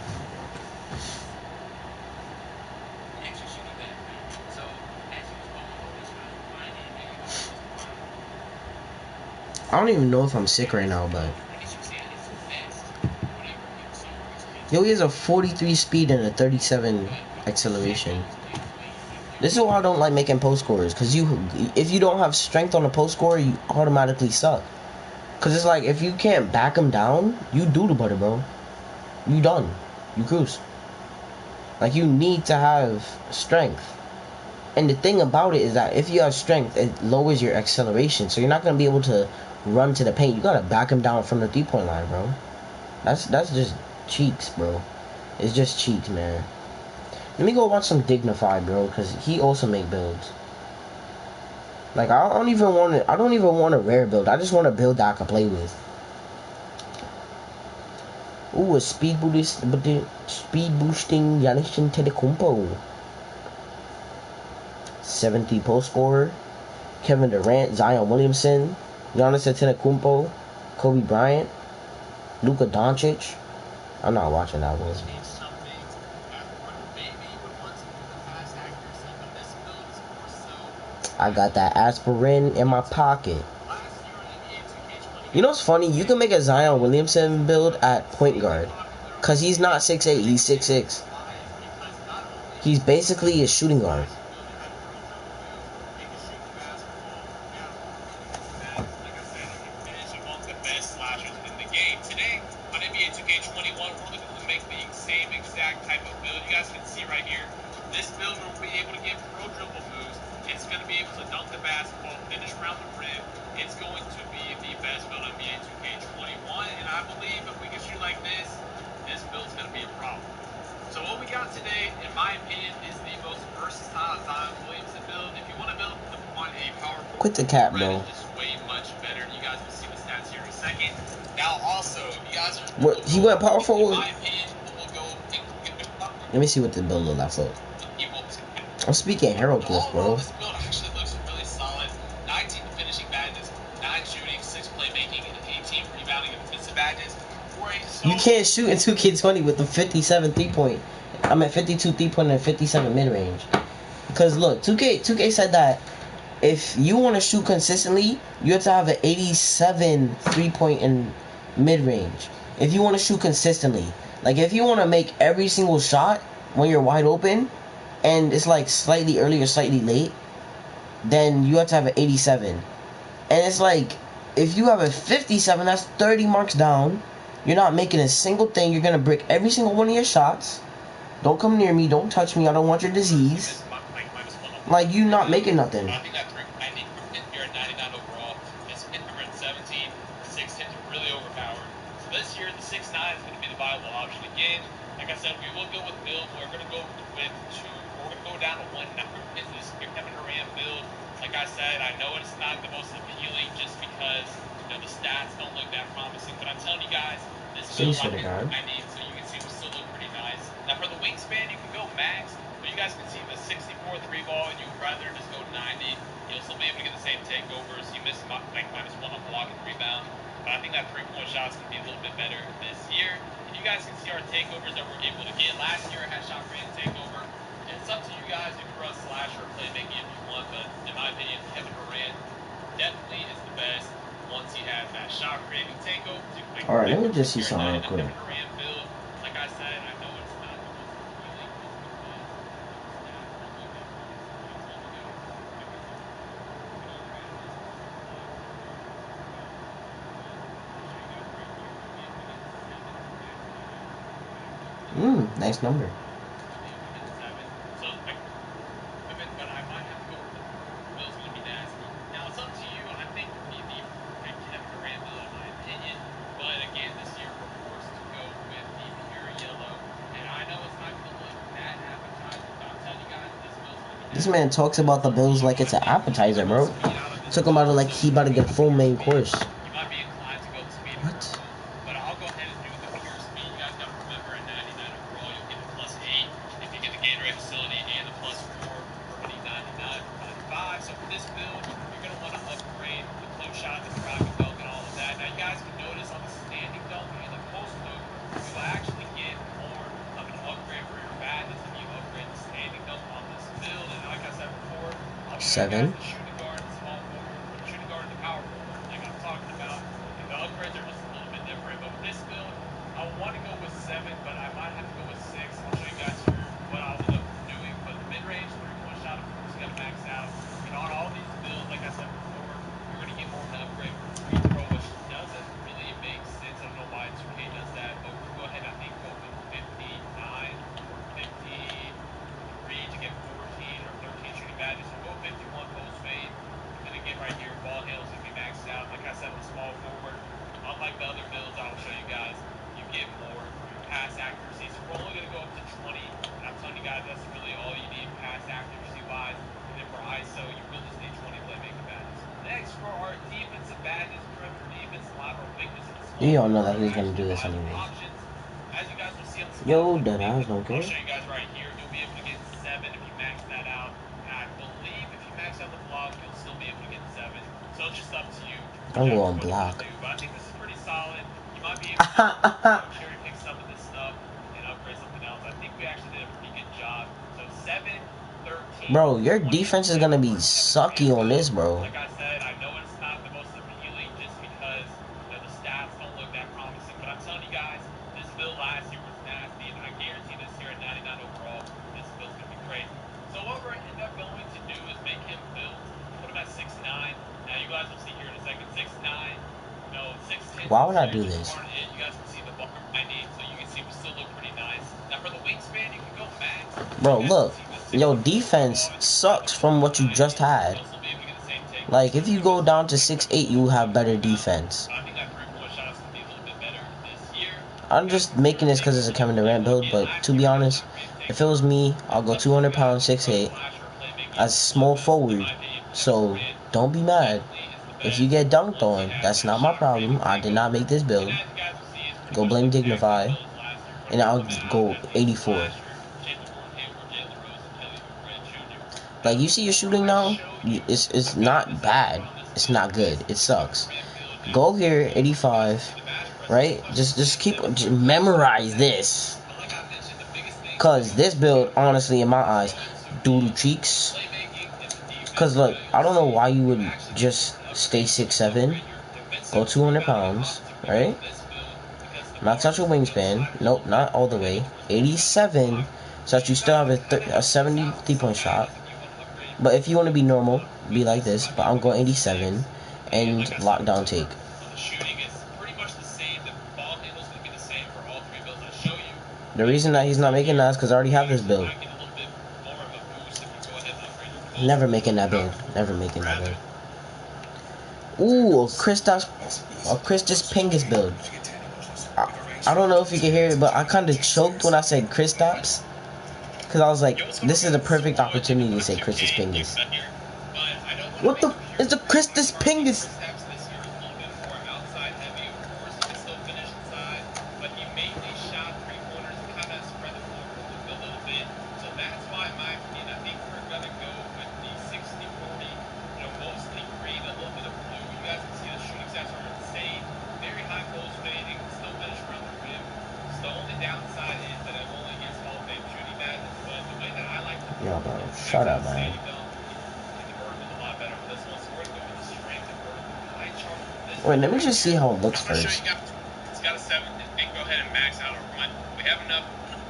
I don't even know if I'm sick right now, but yo, he has a 43 speed and a 37 acceleration. This is why I don't like making post scores, because if you don't have strength on a post score, you automatically suck. Because it's like, if you can't back him down, you do the butter, bro. You done. You cruise. Like, you need to have strength. And the thing about it is that if you have strength, it lowers your acceleration. So you're not going to be able to run to the paint. You got to back him down from the 3-point line, bro. That's just cheeks, bro. It's just cheeks, man. Let me go watch some Dignified, bro, because he also make builds. Like, I don't even want a rare build. I just want a build that I can play with. Ooh, a speed boosting Giannis Antetokounmpo. 70 post scorer. Kevin Durant, Zion Williamson, Giannis Antetokounmpo, Kobe Bryant, Luka Doncic. I'm not watching that one. I got that aspirin in my pocket. You know what's funny? You can make a Zion Williamson build at point guard. Because he's not 6'8", he's 6'6". He's basically a shooting guard. Quit the cap, bro. What, he went power forward? Let me see what the build looks like for. I'm speaking hieroglyph, bro. You can't shoot in 2K20 with the 57 3-point. I'm at 52 3-point and 57 mid-range. Because look, 2K said that if you want to shoot consistently, you have to have an 87 3-point in mid-range. If you want to shoot consistently. Like, if you want to make every single shot when you're wide open, and it's like slightly early or slightly late, then you have to have an 87. And it's like, if you have a 57, that's 30 marks down. You're not making a single thing. You're going to brick every single one of your shots. Don't come near me. Don't touch me. I don't want your disease. Like, you not making nothing. You're at 99 overall. His hit number at 17. 6 hits really overpowered. So this year, the 6'9" is going to be the viable option again. Like I said, we will go with build. We're going to go with two. We're going to go down to one number in this Kevin Durant build. Like I said, I know it's not the most appealing just because, you know, the stats don't look that promising. But I'm telling you guys, this build I need, so you can see we still look pretty nice. Now for the wingspan, you can go max. But you guys can see the 64 3 ball, and you would rather just go 90. You'll still be able to get the same takeovers. You miss like -1 on block and rebound. But I think that 3-point shot's going to be a little bit better this year. And you guys can see our takeovers that we're able to get. Last year, I had shot rate takeover. And it's up to you guys if you're a slasher or playmaking if you want. But in my opinion, Kevin Durant definitely is the best once he has that shot creating takeover. Alright, let me just see something real quick. Like I said, I know it's not the most appealing. Nice number. So, but I might have to go with the Bill's going to be nasty. Now, it's up to you. I think the Kevin Durant Bill, in my opinion. But again, this year we're forced to go with the pure yellow. And I know it's not going to look that appetizing, but I'm telling you guys, this Bill's going to be This nasty. man talks about the Bills like it's an appetizer, bro. Talking about it like he about to get full main course. You might be inclined to go the speed What? purple, but I'll go ahead and do the pure speed. You guys got to remember, at 99 overall, you'll get the +8 if you get the Gatorade facility and the +4 for hitting 99 or 95. So for this build, you're going to want to upgrade the close shot, the rocket dunk, and all of that. Now, you guys can notice on the standing dunk and the post over, you will actually get more of an upgrade for your badness if you upgrade the standing dunk on this build. And like I said before, I'll show you guys the shooting guard, the small forward, or the shooting guard and the power forward, like I'm talking about. And the upgrades are just a little bit different. But with this build, I want to go with 7, but I might have to go with 6. I'll show you guys here what I'll end up doing. But the mid-range 3-point shot, of course, you got to max out. And on all these builds, like I said before, you're going to get more of an upgrade for free throw, which doesn't really make sense. I don't know why 2K does that, but we'll go ahead and I think go with 59 or 53 to get 14 or 13 shooting badges. So we'll go 51 post fade. And then again, right here, ball handles going to be maxed out. Like I said, with small forward, unlike the other builds I'll show you guys, you get more for your pass accuracy. So we're only going to go up to 20. And I'm telling you guys, that's really all you need pass accuracy wise. And then for ISO, you really just need 20 playmaking badges. Next, for our defensive badges, perimeter defense, lateral thickness, and small. You don't know that he's gonna do this anyway. As you guys will see on the Yo, deadass, don't care. I'll show you guys right here. You'll be able to get 7 if you max that out. And I believe if you max out the block, you'll still be able to get 7. So it's just up to you. I'm going block. But I think this is pretty solid. You might be able to cherry pick some of this stuff and upgrade something else. I think we actually did a pretty good job. So 7, 13. Bro, your defense is gonna be sucky on this, bro. Like I said, I know it's not the most appealing just because the stats don't look that promising. But I'm telling you guys, this build last year was nasty, and I guarantee this year at 99 overall, this build's gonna be great. So what we're end up going to do is make him build, put him at 6'9". Now you guys will see here in a second, 6'9". No, 6'10". Why would I do this? You guys can see the bar I need, so you can see we still look pretty nice. Now for the wingspan, you can go max. Bro, look, your defense sucks from what you just had. Like, if you go down to 6'8", you will have better defense. I'm just making this because it's a Kevin Durant build, but to be honest, if it was me, I'll go 200 pounds, 6'8", as small forward. So, don't be mad. If you get dunked on, that's not my problem. I did not make this build. Go blame Dignify. And I'll go 84. Like, you see your shooting now? It's not bad. It's not good. It sucks. Go here, 85. Right? Just memorize this. Cause this build, honestly, in my eyes, doodle cheeks. Cause look, I don't know why you would just stay 6'7", go 200 pounds, right? Max out your wingspan. Nope, not all the way. 87, so that you still have a 70 3-point shot. But if you want to be normal, be like this. But I'm going 87 and lockdown take. The reason that he's not making that is because I already have this build. Never making that build. Never making that build. Ooh, a Kristaps Porzingis build. I don't know if you can hear it, but I kind of choked when I said Kristaps. Because I was like, this is a perfect opportunity to say Kristaps Porzingis. What the? It's the Kristaps Porzingis. Yo, bro, shut up, man. Wait, let me just see how it looks first. It's got a 7. And go ahead and max out our run. We have enough.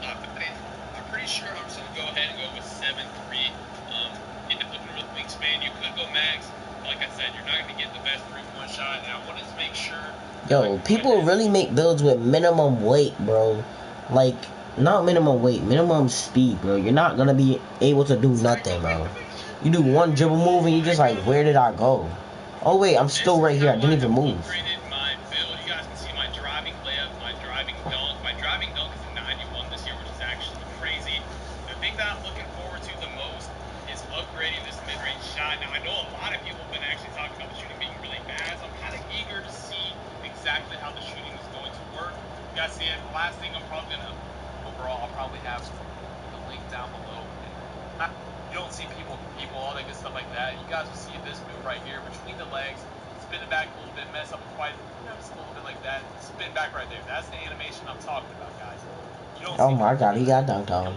I'm pretty sure I'm just gonna go ahead and go with 7'3". Get the looking real wingspan. You could go max. Like I said, you're not gonna get the best 3-point shot. And I wanted to make sure. Yo, people really make builds with minimum weight, bro. Like, Not minimum weight, minimum speed, bro. You're not gonna be able to do nothing, bro. You do one dribble move and you just like, where did I go? Oh wait, I'm still right here. I didn't even move. Upgraded my build. You guys can see my driving layup, my driving dunk. My driving dunk is a 91 this year, which is actually crazy. The thing that I'm looking forward to the most is upgrading this mid-range shot. Now, I know a lot of people have been actually talking about the shooting being really bad, so I'm kind of eager to see exactly how the shooting is going to work. You guys see it. The last thing I'm probably going to, overall, I'll probably have the link down below. You don't see people, all that good stuff like that. You guys will see this move right here between the legs, spin it back a little bit, mess up quite, just a little bit like that, spin back right there. That's the animation I'm talking about, guys. You don't Oh my god, he got dunked on.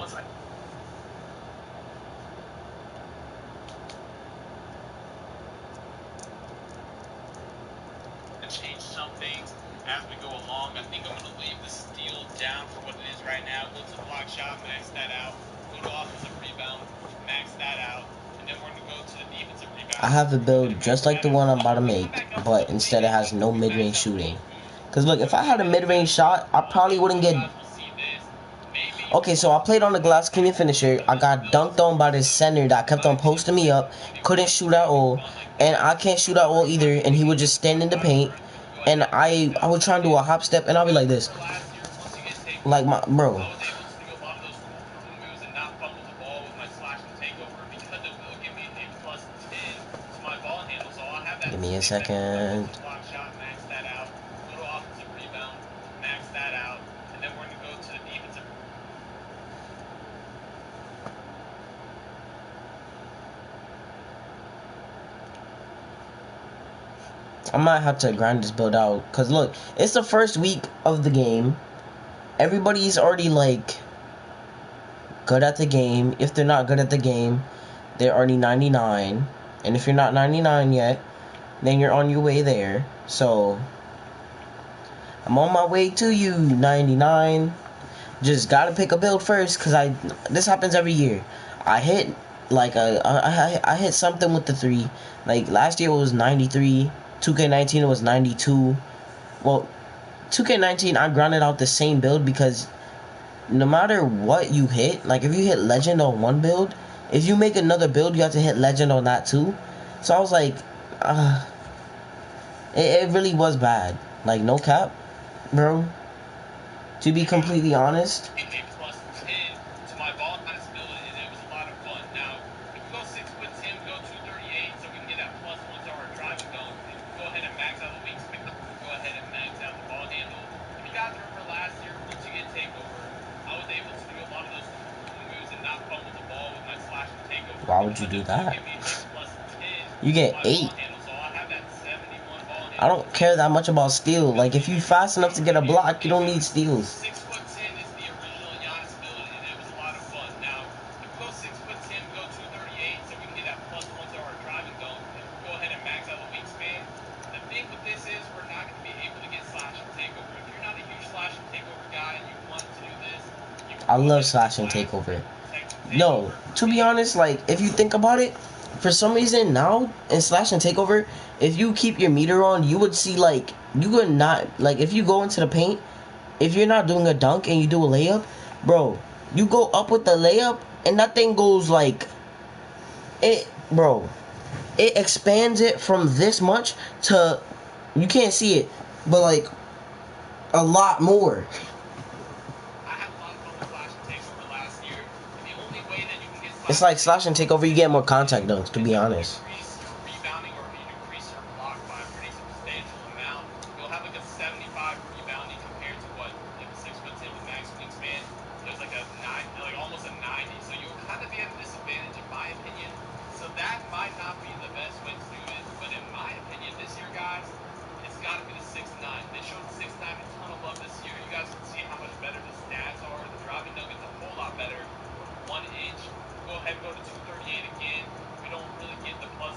Change some things as we go along. I think I'm going to leave the steal down for what it is right now. Go to the block shot, max that out. Go to offensive rebound, max that out. And then we're going to go to the defensive rebound. I have a build just like the one I'm about to make, but instead it has no mid-range shooting. Because look, if I had a mid-range shot, I probably wouldn't get... Okay, so I played on the glass clean finisher. I got dunked on by this center that kept on posting me up. Couldn't shoot at all. And I can't shoot at all either. And he would just stand in the paint. And I would try and do a hop step and I'll be like this. Like my... Bro. Give me a second. I might have to grind this build out. Because look, it's the first week of the game. Everybody's already like good at the game. If they're not good at the game, they're already 99. And if you're not 99 yet, then you're on your way there. So I'm on my way to you, 99. Just gotta pick a build first, cause this happens every year. I hit like I hit something with the 3. Like last year it was 93. 2K19 it was 92. Well, 2K19 I grinded out the same build because no matter what you hit, like if you hit legend on one build, if you make another build you have to hit legend on that too. So I was like, it really was bad. Like no cap, bro. To be completely honest. Why would you do that? You get 8. I don't care that much about steal. Like, if you fast enough to get a block, you don't need steals. I love slash and takeover. No, to be honest, like, if you think about it, for some reason now, in slash and takeover, if you keep your meter on, you would see, like, you would not, like, if you go into the paint, if you're not doing a dunk and you do a layup, bro, you go up with the layup, and that thing goes, like, it expands it from this much to, you can't see it, but, like, a lot more. It's like slash and takeover, you get more contact dunks, to be honest. Go to 238 again. We don't really get the +1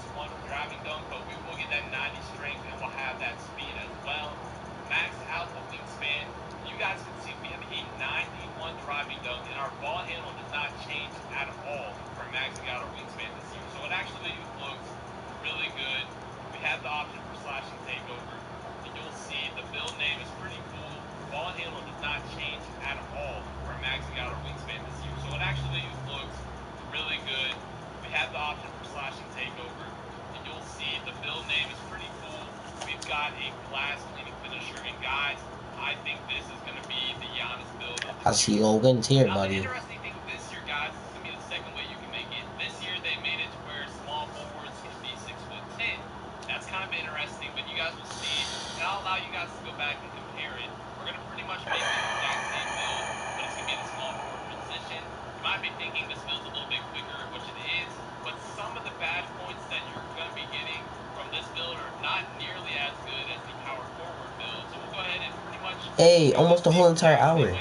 got a glass cleaning finisher. And guys, I think this is going to be the Giannis build of the I see Logan's here, Now, the buddy. interesting thing this year, guys, is going to be the second way you can make it. This year, they made it to where small forwards can be 6'10". That's kind of interesting, but you guys will see, and I'll allow you guys to go back and compare it. We're going to pretty much make the exact same build, but it's going to be in the small forward position. You might be thinking this build's a little bit quicker, which it is, but some of the bad points that you're going to be getting from this build are not nearly as good as the power forward build. So we'll go ahead and pretty much... Hey, almost the whole entire hour.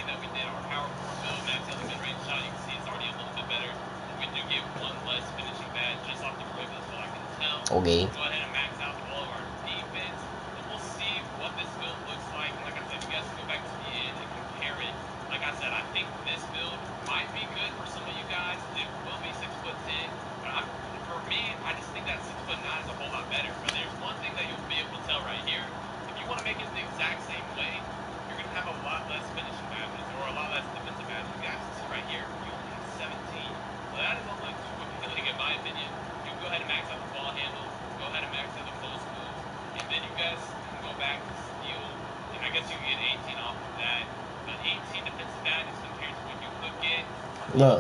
Okay. Go ahead and max out all of our defense, and we'll see what this build looks like. And like I said, you guys can go back to the end and compare it. Like I said, I think this build might be good for some of you guys. It will be 6'10", but for me, I just think that 6'9" is a whole lot better. But there's one thing that you'll be able to tell right here. If you want to make it the exact same way, you're going to have a lot less finishing badges, or a lot less defensive badges. You guys can see right here, you only have 17. So that is only too appealing in my opinion. You can go ahead and max out the ball handle, go ahead and max out the post moves, and then you guys can go back to steal, and I guess you can get 18 off of that. But 18 defensive badges compared to what you could get from the Look,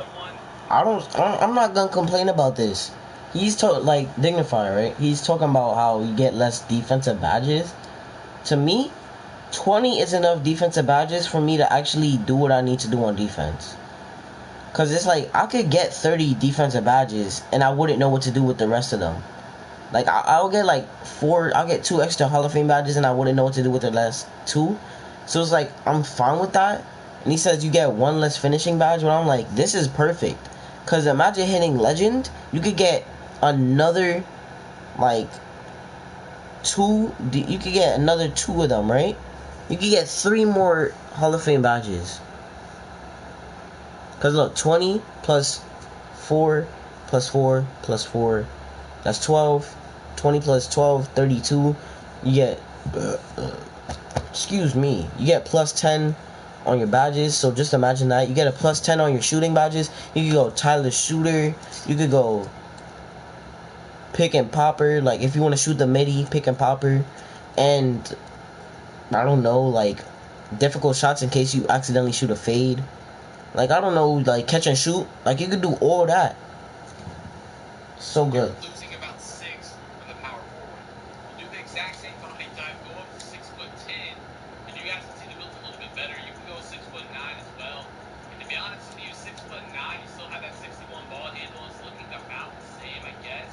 other one. I'm not gonna complain about this. He's like Dignify, right? He's talking about how you get less defensive badges. To me, 20 is enough defensive badges for me to actually do what I need to do on defense. Cause it's like I could get 30 defensive badges and I wouldn't know what to do with the rest of them. Like I'll get like 4. I'll get 2 extra Hall of Fame badges and I wouldn't know what to do with the last 2. So it's like I'm fine with that. And he says you get 1 less finishing badge, but I'm like, this is perfect. Cause imagine hitting legend, you could get another like 2. You could get another 2 of them, right? You could get 3 more Hall of Fame badges. Cause look, 20 plus 4 plus 4 plus 4, that's 12. 20 plus 12, 32. You get, excuse me, you get plus 10 on your badges. So just imagine that. You get a plus 10 on your shooting badges. You could go Tyler Shooter. You could go pick and popper. Like, if you want to shoot the midi, pick and popper. And, I don't know, like, difficult shots in case you accidentally shoot a fade. Like, I don't know, like, catch and shoot. Like, you could do all that. So good. Losing about 6 from the power forward. We'll do the exact same body type, go up to 6'10", and you guys can see the build's a little bit better. You can go 6'9" as well. And to be honest with you, 6'9", you still have that 61 ball handle. It's looking about the same, I guess.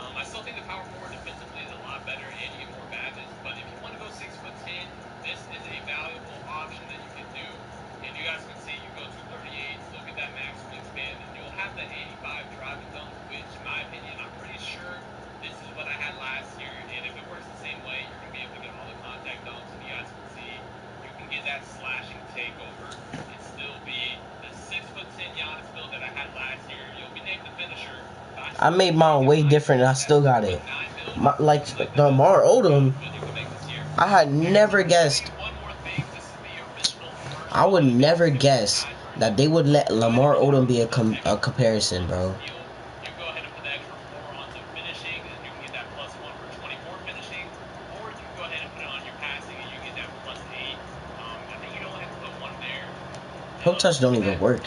I still think the power forward defensively is a lot better, and you get more badges. But if you want to go 6'10", this is a valuable option that you can do. And you guys can see you go 238, look at that max wingspan, and you'll have the 85 driving dunk, which in my opinion, I'm pretty sure this is what I had last year. And if it works the same way, you're going to be able to get all the contact dunks. And you guys can see you can get that slashing takeover and still be the 6'10" Giannis build that I had last year. You'll be named the finisher. I made mine way different and I still got it. Like the Lamar Odom, I had never guessed. I would never guess that they would let Lamar Odom be a comparison, bro. Hook touch don't even work.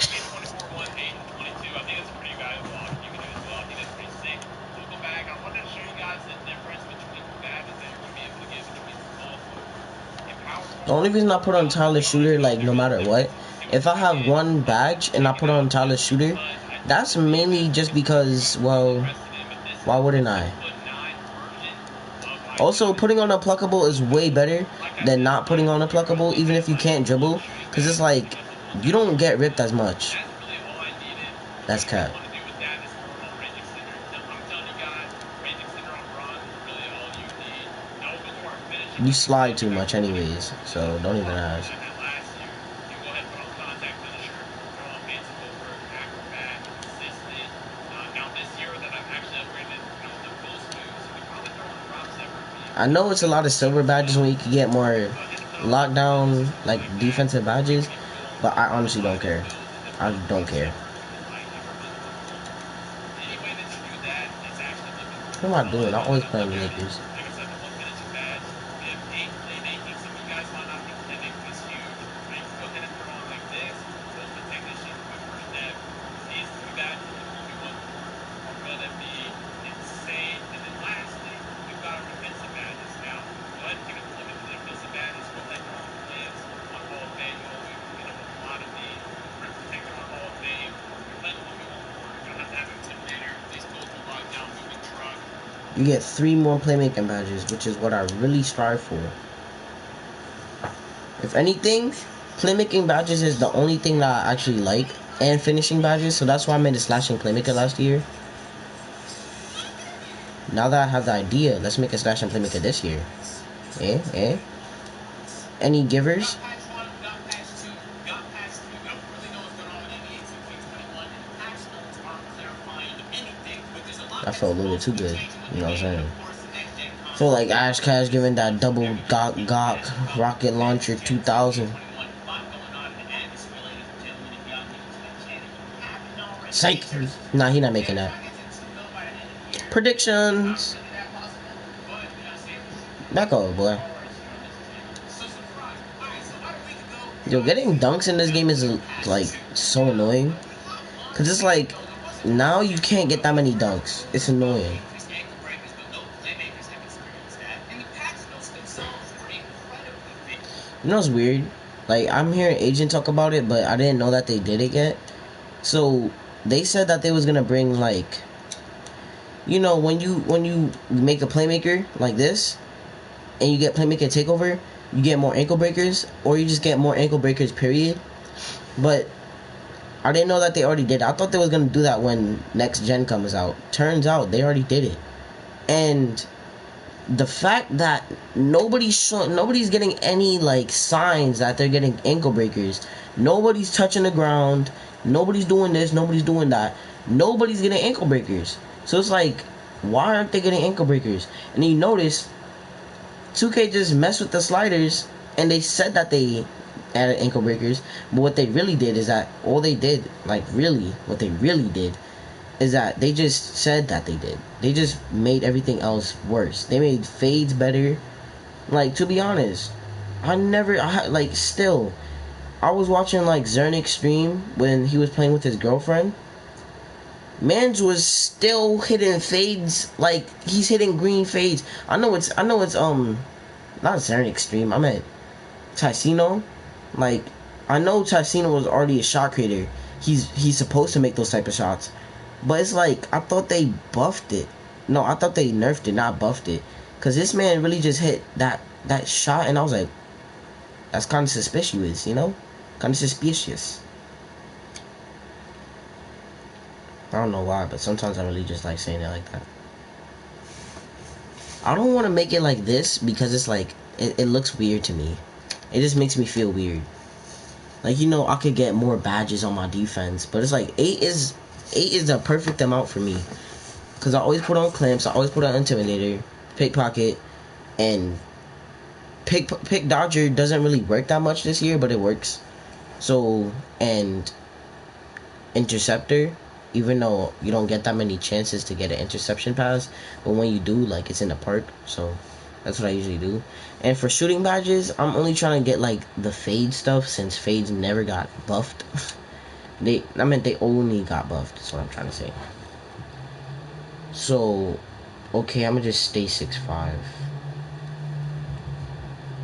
The only reason I put on Tyler Shooter, like, no matter what, if I have one badge and I put on Tyler Shooter, that's mainly just because, well, why wouldn't I? Also, putting on a pluckable is way better than not putting on a pluckable, even if you can't dribble, because it's like, you don't get ripped as much. That's cap. You slide too much anyways, so don't even ask. I know it's a lot of silver badges when you can get more lockdown, like, defensive badges, but I honestly don't care. I don't care. What am I doing? I'm always playing the Lakers. you get 3 more playmaking badges, which is what I really strive for. If anything, playmaking badges is the only thing that I actually like, and finishing badges, so that's why I made a slashing playmaker last year. Now that I have the idea, let's make a slashing playmaker this year. Any givers? I felt a little bit too good, you know what I'm saying? So like Ash Cash giving that double Gok rocket launcher 2000. Psych. Nah, he not making that. Predictions. Back over, boy. Yo, getting dunks in this game is like so annoying. Cause it's like now you can't get that many dunks. It's annoying. You know what's weird? Like I'm hearing Agent talk about it, but I didn't know that they did it yet. So they said that they was gonna bring like, you know, when you make a playmaker like this, and you get playmaker takeover, you get more ankle breakers, or you just get more ankle breakers. Period. But I didn't know that they already did it. I thought they was gonna do that when next gen comes out. Turns out they already did it, and the fact that nobody's getting any like signs that they're getting ankle breakers. Nobody's touching the ground. Nobody's doing this. Nobody's doing that. Nobody's getting ankle breakers. So it's like, why aren't they getting ankle breakers? And then you notice 2K just messed with the sliders, and they said that they added ankle breakers, but what they really did is that what they really did is that they just said that they did. They just made everything else worse. They made fades better. Like, to be honest, I was watching like Zernick stream when he was playing with his girlfriend. Mans was still hitting fades, like he's hitting green fades. I know it's not Zernick stream. I meant Ticino. Like, I know Ticino was already a shot creator. He's supposed to make those type of shots. But it's like, I thought they buffed it. No, I thought they nerfed it, not buffed it. Because this man really just hit that shot, and I was like, that's kind of suspicious, you know? Kind of suspicious. I don't know why, but sometimes I really just like saying it like that. I don't want to make it like this because it's like, it looks weird to me. It just makes me feel weird. Like, you know, I could get more badges on my defense, but it's like 8 is the perfect amount for me. Because I always put on clamps, I always put on intimidator, pickpocket, and pick dodger doesn't really work that much this year, but it works. So, and interceptor, even though you don't get that many chances to get an interception pass, but when you do, like, it's in the park. So that's what I usually do. And for shooting badges, I'm only trying to get like the fade stuff, since fades never got buffed. They only got buffed. That's what I'm trying to say. So, okay, I'm gonna just stay 6'5".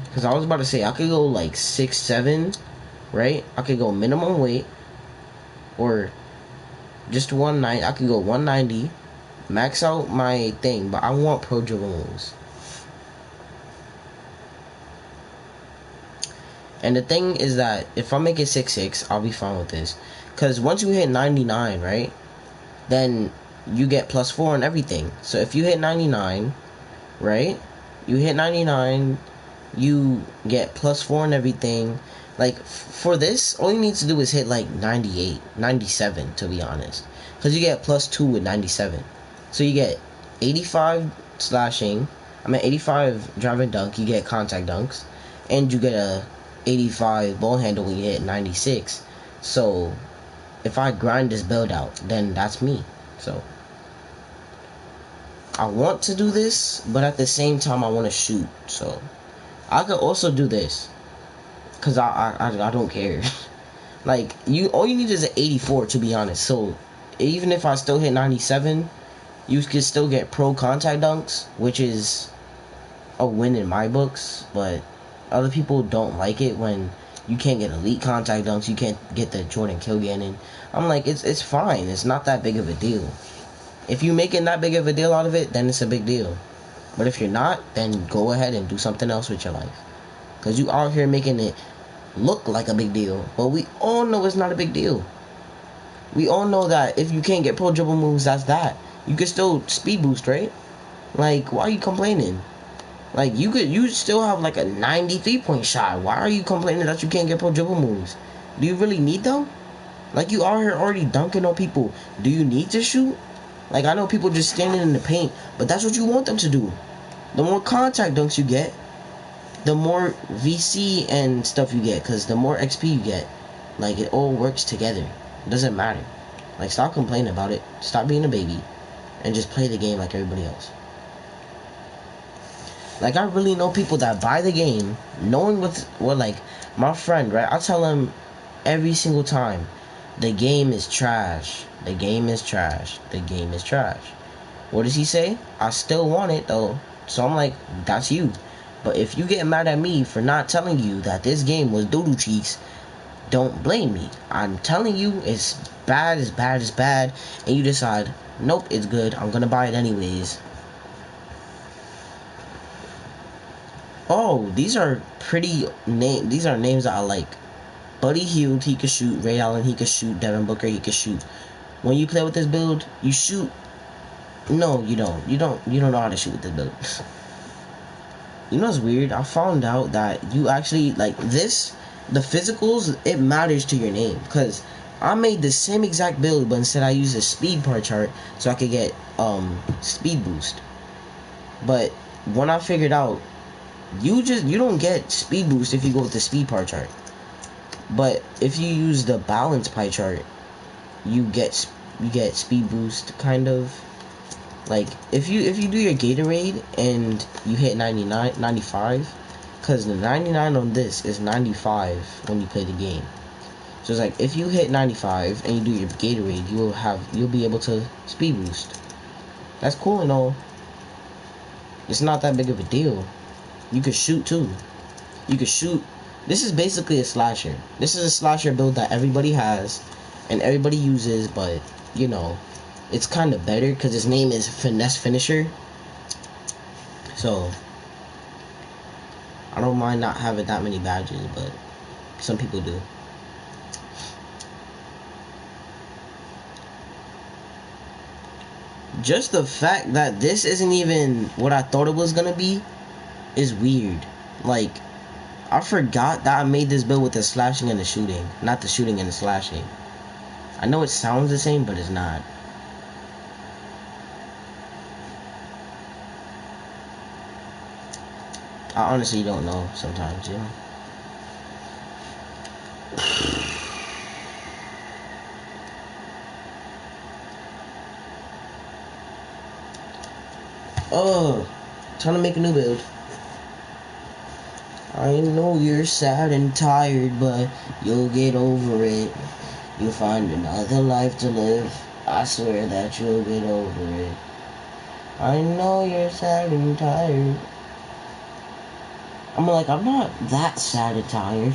Because I was about to say, I could go like 6'7", right? I could go minimum weight, or just 190. I could go 190, max out my thing, but I want pro dribble moves. And the thing is that if I make it 6'6", I'll be fine with this. Because once you hit 99, right, then you get +4 on everything. So if you hit 99, right, you hit 99, you get +4 on everything. Like, for this, all you need to do is hit like 98, 97, to be honest. Because you get +2 with 97. So you get 85 slashing, 85 driving dunk, you get contact dunks, and you get a 85 ball handle when you hit 96. So if I grind this build out, then that's me. So I want to do this, but at the same time I want to shoot. So I could also do this, because I don't care. Like, all you need is an 84, to be honest. So even if I still hit 97, you could still get pro contact dunks, which is a win in my books. But other people don't like it when you can't get elite contact dunks, you can't get the Jordan Kilgannon. I'm like, it's fine. It's not that big of a deal. If you're making that big of a deal out of it, then it's a big deal. But if you're not, then go ahead and do something else with your life. Because you out here making it look like a big deal. But we all know it's not a big deal. We all know that if you can't get pro dribble moves, that's that. You can still speed boost, right? Like, why are you complaining? Like, you still have like a 93-point shot. Why are you complaining that you can't get pro dribble moves? Do you really need them? Like, you out here already dunking on people. Do you need to shoot? Like, I know people just standing in the paint, but that's what you want them to do. The more contact dunks you get, the more VC and stuff you get, because the more XP you get. Like, it all works together. It doesn't matter. Like, stop complaining about it. Stop being a baby. And just play the game like everybody else. Like, I really know people that buy the game, knowing what like, my friend, right? I tell him every single time, the game is trash. The game is trash. The game is trash. What does he say? I still want it, though. So I'm like, that's you. But if you get mad at me for not telling you that this game was doodle cheeks, don't blame me. I'm telling you it's bad, it's bad, it's bad. And you decide, nope, it's good. I'm going to buy it anyways. Oh, these are pretty names. These are names that I like. Buddy Hield, he could shoot. Ray Allen, he could shoot. Devin Booker, he could shoot. When you play with this build, you shoot. No, you don't. You don't know how to shoot with this build. You know what's weird? I found out that you actually, like, this, the physicals, it matters to your name. Because I made the same exact build, but instead I used a speed par chart so I could get speed boost. But when I figured out, you don't get speed boost if you go with the speed par chart. But if you use the balance pie chart, you get speed boost, kind of. Like, if you do your Gatorade and you hit 95, because the 99 on this is 95 when you play the game. So it's like, if you hit 95 and you do your Gatorade, you'll be able to speed boost. That's cool and all. It's not that big of a deal. You could shoot too. You could shoot. This is basically a slasher. This is a slasher build that everybody has and everybody uses, but you know, it's kind of better because his name is Finesse Finisher. So I don't mind not having that many badges, but some people do. Just the fact that this isn't even what I thought it was gonna be is weird. Like, I forgot that I made this build with the slashing and the shooting, not the shooting and the slashing. I know it sounds the same, but it's not. I honestly don't know sometimes, you know. Oh, trying to make a new build. I know you're sad and tired, but you'll get over it. You'll find another life to live. I swear that you'll get over it. I know you're sad and tired. I'm like, I'm not that sad and tired.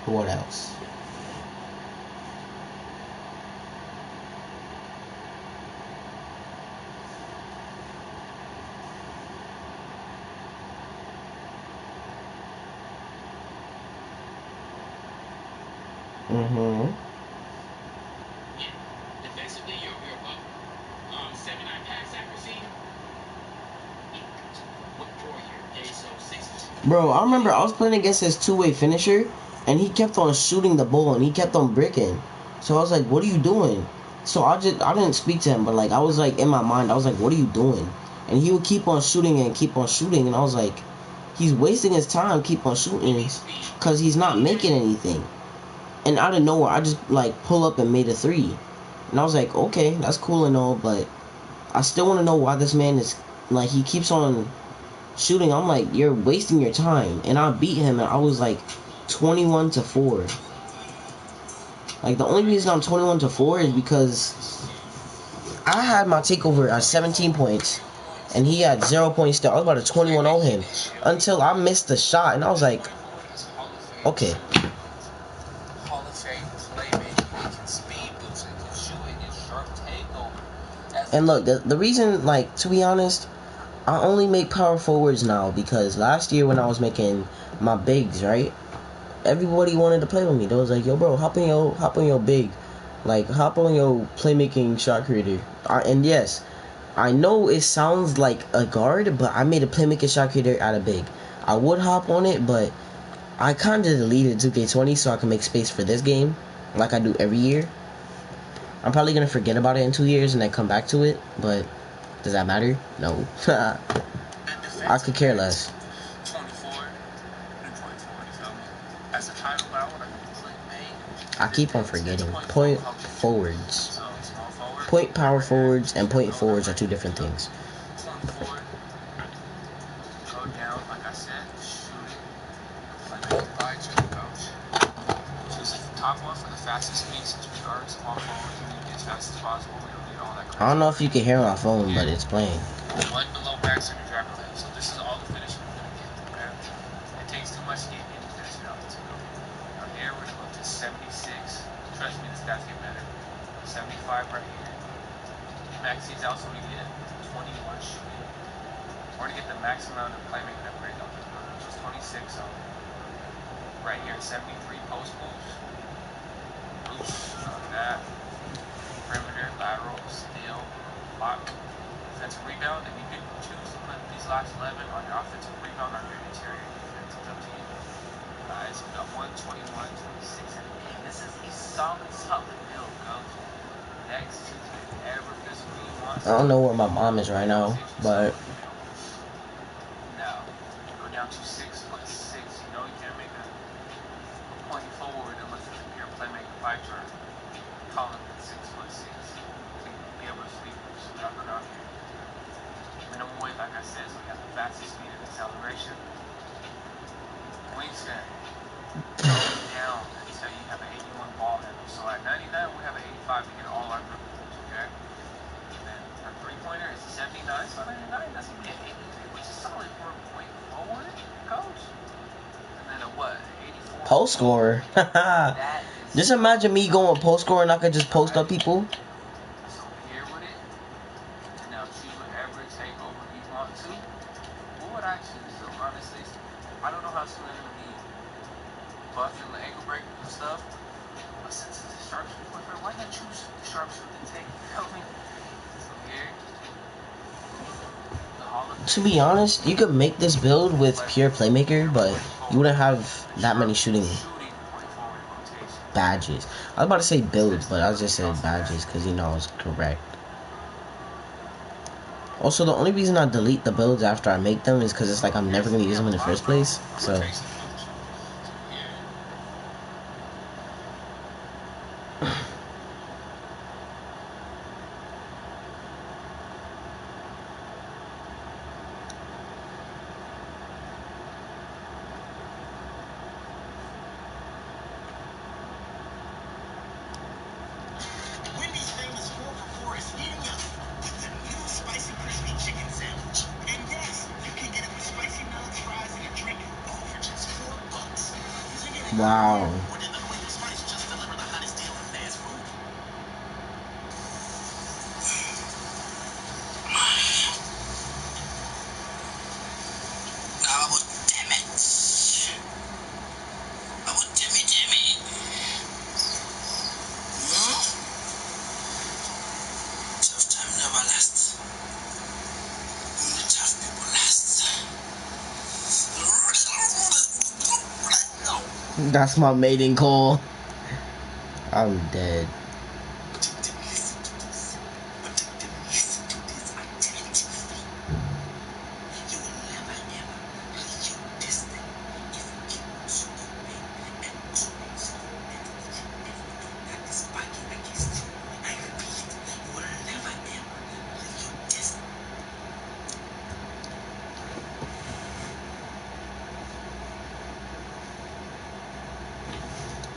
What else? Defensively, you're up 7-9 pass accuracy. What for here? Okay, so 6. Bro, I remember I was playing against his two-way finisher, and he kept on shooting the ball, and he kept on bricking. So I was like, what are you doing? So I didn't speak to him, but like I was like in my mind, I was like, what are you doing? And he would keep on shooting and keep on shooting, and I was like, he's wasting his time, keep on shooting, because he's not making anything. And out of nowhere, I just like pull up and made a 3. And I was like, okay, that's cool and all, but I still want to know why this man is, like, he keeps on shooting. I'm like, you're wasting your time. And I beat him, and I was like 21-4. Like, the only reason I'm 21-4 is because I had my takeover at 17 points, and he had 0 points still. I was about to 21-0 him until I missed the shot, and I was like, okay. Hall of Fame playmaking, can speed boost, and can shoot in your sharp takeover. And look, the reason, like, to be honest, I only make power forwards now because last year when I was making my bigs, right, everybody wanted to play with me. They was like, yo, bro, hop on your big. Like, hop on your playmaking shot creator. And yes, I know it sounds like a guard, but I made a playmaking shot creator out of big. I would hop on it, but I kind of deleted 2K20 so I can make space for this game, like I do every year. I'm probably going to forget about it in 2 years and then come back to it, but does that matter? No. I could care less. 24 and 24, you feel me? As a title battle, I can click main. I keep on forgetting. Point forwards. Point power forwards and point forwards are two different things. 24. Go down, like I said, shoot it. Like I provide you, coach. Choose the top one for the fastest speed since we are small forwards. We need to get as fast as possible. We don't need all that crazy. I don't know if you can hear my phone, but it's playing. One below max on your driver lane. So this is all the finishing we're going to get, okay? It takes too much to get any finishing out the two. Now here we're going to go to 76. Trust me, the stats get better. 75 right here. Max these out so we get 21 shooting. We're going to get the max amount of playmaking upgrade out this building, which is 26. So right here, 73 post moves. Oops, like that. Perimeter, lateral, steal, block, defensive rebound. And you can choose to put these last 11 on your offensive rebound or your interior defense. It's up to you. Guys, we got 121, 26, and 8. This is a solid build, coach. Next, ever physically wants. I don't know where my mom is right now, but Now, go down to 6 plus 6. You know you can't make a point forward unless it's a pure playmaking pie chart. Call it 6 plus 6 to be able to sleep. So we got to go down here. Minimum weight, like I said, so we got the fastest speed and acceleration. Wingspan. Go down until you have an 81 ball handle. So at 99, we have an 85 to get all our privileges, okay? And then our three-pointer is 79, so 99 doesn't get 83, which is solid for a point forward, coach. And then a what? 84. post scorer. Just imagine me going post scorer and I could just post up people. So here with it, and now choose whatever takeover you want to. What would I choose though, honestly? I don't know how soon they're gonna be buffing the ankle break and stuff. But since it's a sharpshooter, why not choose sharpshooter to take? Help me. So here, the Hall of To be honest, you could make this build with pure playmaker, but you wouldn't have that many shooting point forward rotation. badges. I was about to say builds, but I just said badges because you know it's correct. Also, the only reason I delete the builds after I make them is because it's like I'm never going to use them in the first place. So, Wendy's famous 4 for $4 is heating up with the new spicy crispy chicken sandwich. And yes, you can get it with spicy nuggets, fries, and a drink, all for just $4. Using it wow. or did the Queen of Spice just deliver the hottest deal in fast food? Oh, damn it. Oh, damn it. Tough time never lasts. Only tough people last. That's my mating call. I'm dead.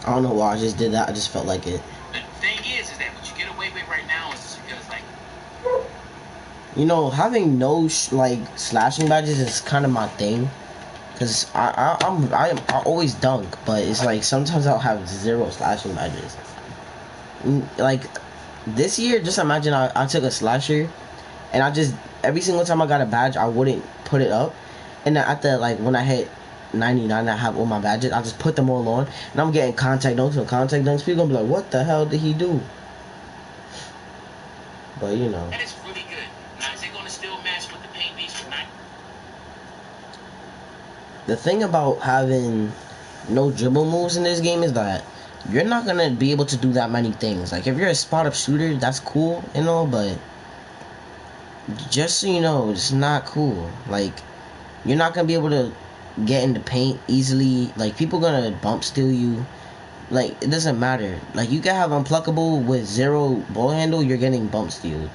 I don't know why I just did that. I just felt like it. The thing is that what you get away with right now is just because, like, you know, having no like slashing badges is kind of my thing, cause I always dunk, but it's like sometimes I'll have 0 slashing badges. Like this year, just imagine I took a slasher, and I just every single time I got a badge, I wouldn't put it up, and then at the like when I hit 99, I have all my badges. I just put them all on, and I'm getting contact dunks and contact dunks. People gonna be like, "What the hell did he do?" But you know. that is really good. Now, is it going to still match with the paint beast for 9? The thing about having no dribble moves in this game is that you're not gonna be able to do that many things. Like if you're a spot up shooter, that's cool, you know, but just so you know, it's not cool. Like you're not gonna be able to get in the paint easily. Like people gonna bump steal you. Like it doesn't matter. Like you can have unpluckable with 0 ball handle, you're getting bump stealed.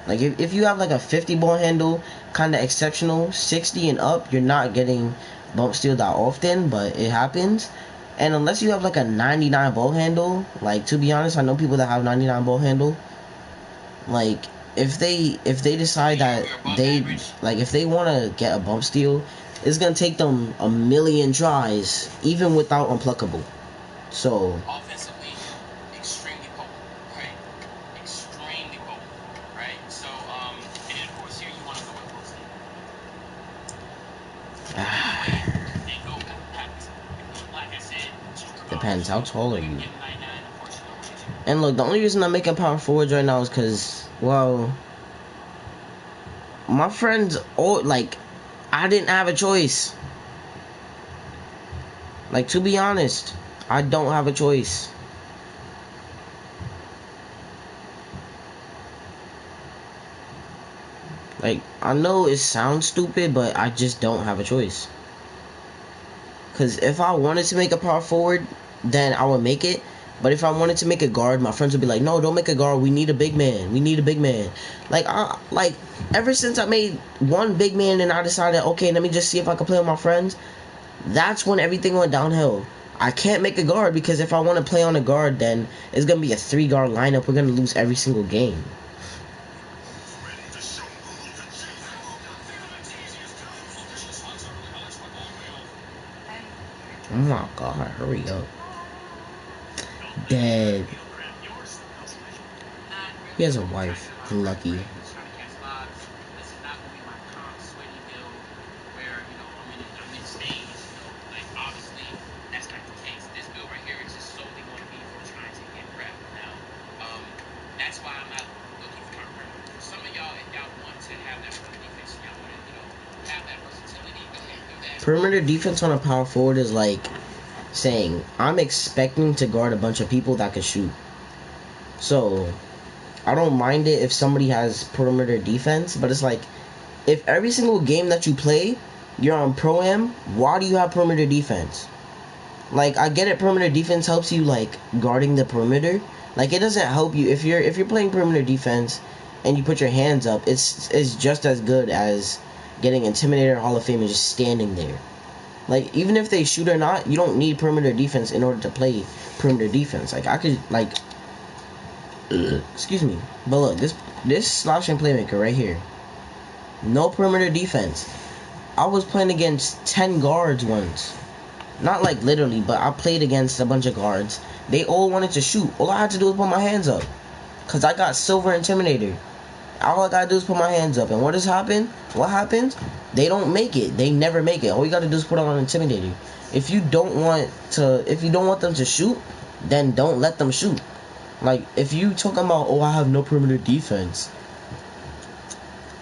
Like if you have like a 50 ball handle, kind of exceptional, 60 and up, you're not getting bump stealed that often, but it happens. And unless you have like a 99 ball handle, like to be honest, I know people that have 99 ball handle. Like if they decide that they like if they want to get a bump steal, it's gonna take them a million tries, even without unpluckable. So Offensively, extremely potent, right? Extremely potent, right? So, and then of course here you want to go with post. They go like I said. depends, how tall are you? Get 99, of course, you know what it is. And look, the only reason I'm making power forwards right now is because, well, my friends, all like, I didn't have a choice. Like, to be honest, I don't have a choice. Like, I know it sounds stupid, but I just don't have a choice. Because if I wanted to make a power forward, then I would make it. But if I wanted to make a guard, my friends would be like, "No, don't make a guard. We need a big man. We need a big man." Like ever since I made one big man and I decided, okay, let me just see if I can play with my friends. That's when everything went downhill. I can't make a guard because if I want to play on a guard, then it's gonna be a 3-guard lineup. We're gonna lose every single game. Oh my god, hurry up. Dead. He has a wife. Lucky. Perimeter defense on a power forward is like saying, I'm expecting to guard a bunch of people that can shoot. So, I don't mind it if somebody has perimeter defense, but it's like, if every single game that you play, you're on Pro-Am, why do you have perimeter defense? Like, I get it, perimeter defense helps you, like, guarding the perimeter. Like, it doesn't help you, if you're playing perimeter defense, and you put your hands up, it's just as good as getting Intimidator Hall of Fame and just standing there. Like, even if they shoot or not, you don't need perimeter defense in order to play perimeter defense. Like, I could, like, excuse me, but look, this slashing playmaker right here, no perimeter defense. I was playing against 10 guards once. Not like literally, but I played against a bunch of guards. They all wanted to shoot. All I had to do was put my hands up, because I got Silver Intimidator. All I gotta do is put my hands up, and what has happened? What happens? They don't make it. They never make it. All you gotta do is put on Intimidator. If you don't want them to shoot, then don't let them shoot. Like, if you talking about, oh, I have no perimeter defense,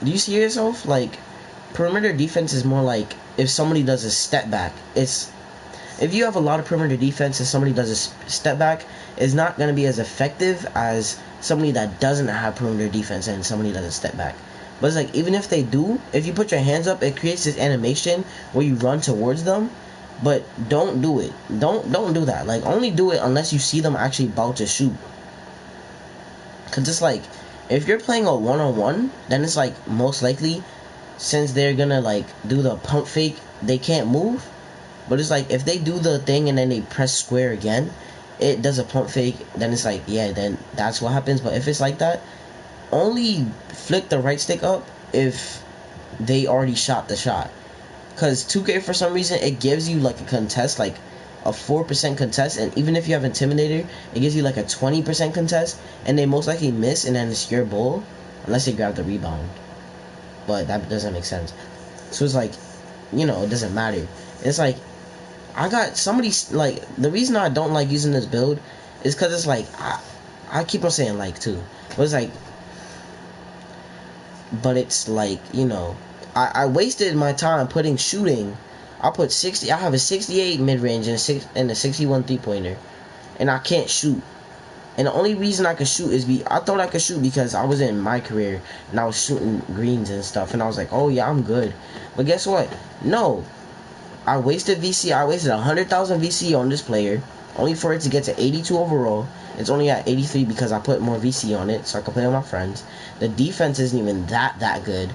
do you see yourself? Like, perimeter defense is more like if somebody does a step back. It's if you have a lot of perimeter defense and somebody does a step back, it's not going to be as effective as somebody that doesn't have perimeter defense and somebody does a step back. But it's like, even if they do, if you put your hands up, it creates this animation where you run towards them. But don't do it. Don't do that. Like, only do it unless you see them actually about to shoot. Because it's like, if you're playing a one-on-one, then it's like, most likely, since they're gonna like do the pump fake, they can't move. But it's like, if they do the thing and then they press square again, it does a pump fake, then it's like, yeah, then that's what happens. But if it's like that, only flick the right stick up if they already shot the shot. Because 2K, for some reason, it gives you like a contest, like a 4% contest, and even if you have Intimidator, it gives you like a 20% contest, and they most likely miss, and then it's your ball, unless they grab the rebound. But that doesn't make sense. So it's like, you know, it doesn't matter. It's like, I got somebody, like, the reason I don't like using this build is because it's like, I keep on saying like too, but it's like, you know, I wasted my time putting shooting. I put 60. I have a 68 mid range and a 61 3-pointer, and I can't shoot. And the only reason I could shoot is I thought I could shoot because I was in my career and I was shooting greens and stuff, and I was like, oh yeah, I'm good. But guess what? No, I wasted VC. I wasted 100,000 VC on this player, only for it to get to 82 overall. It's only at 83 because I put more VC on it so I could play with my friends. The defense isn't even that good.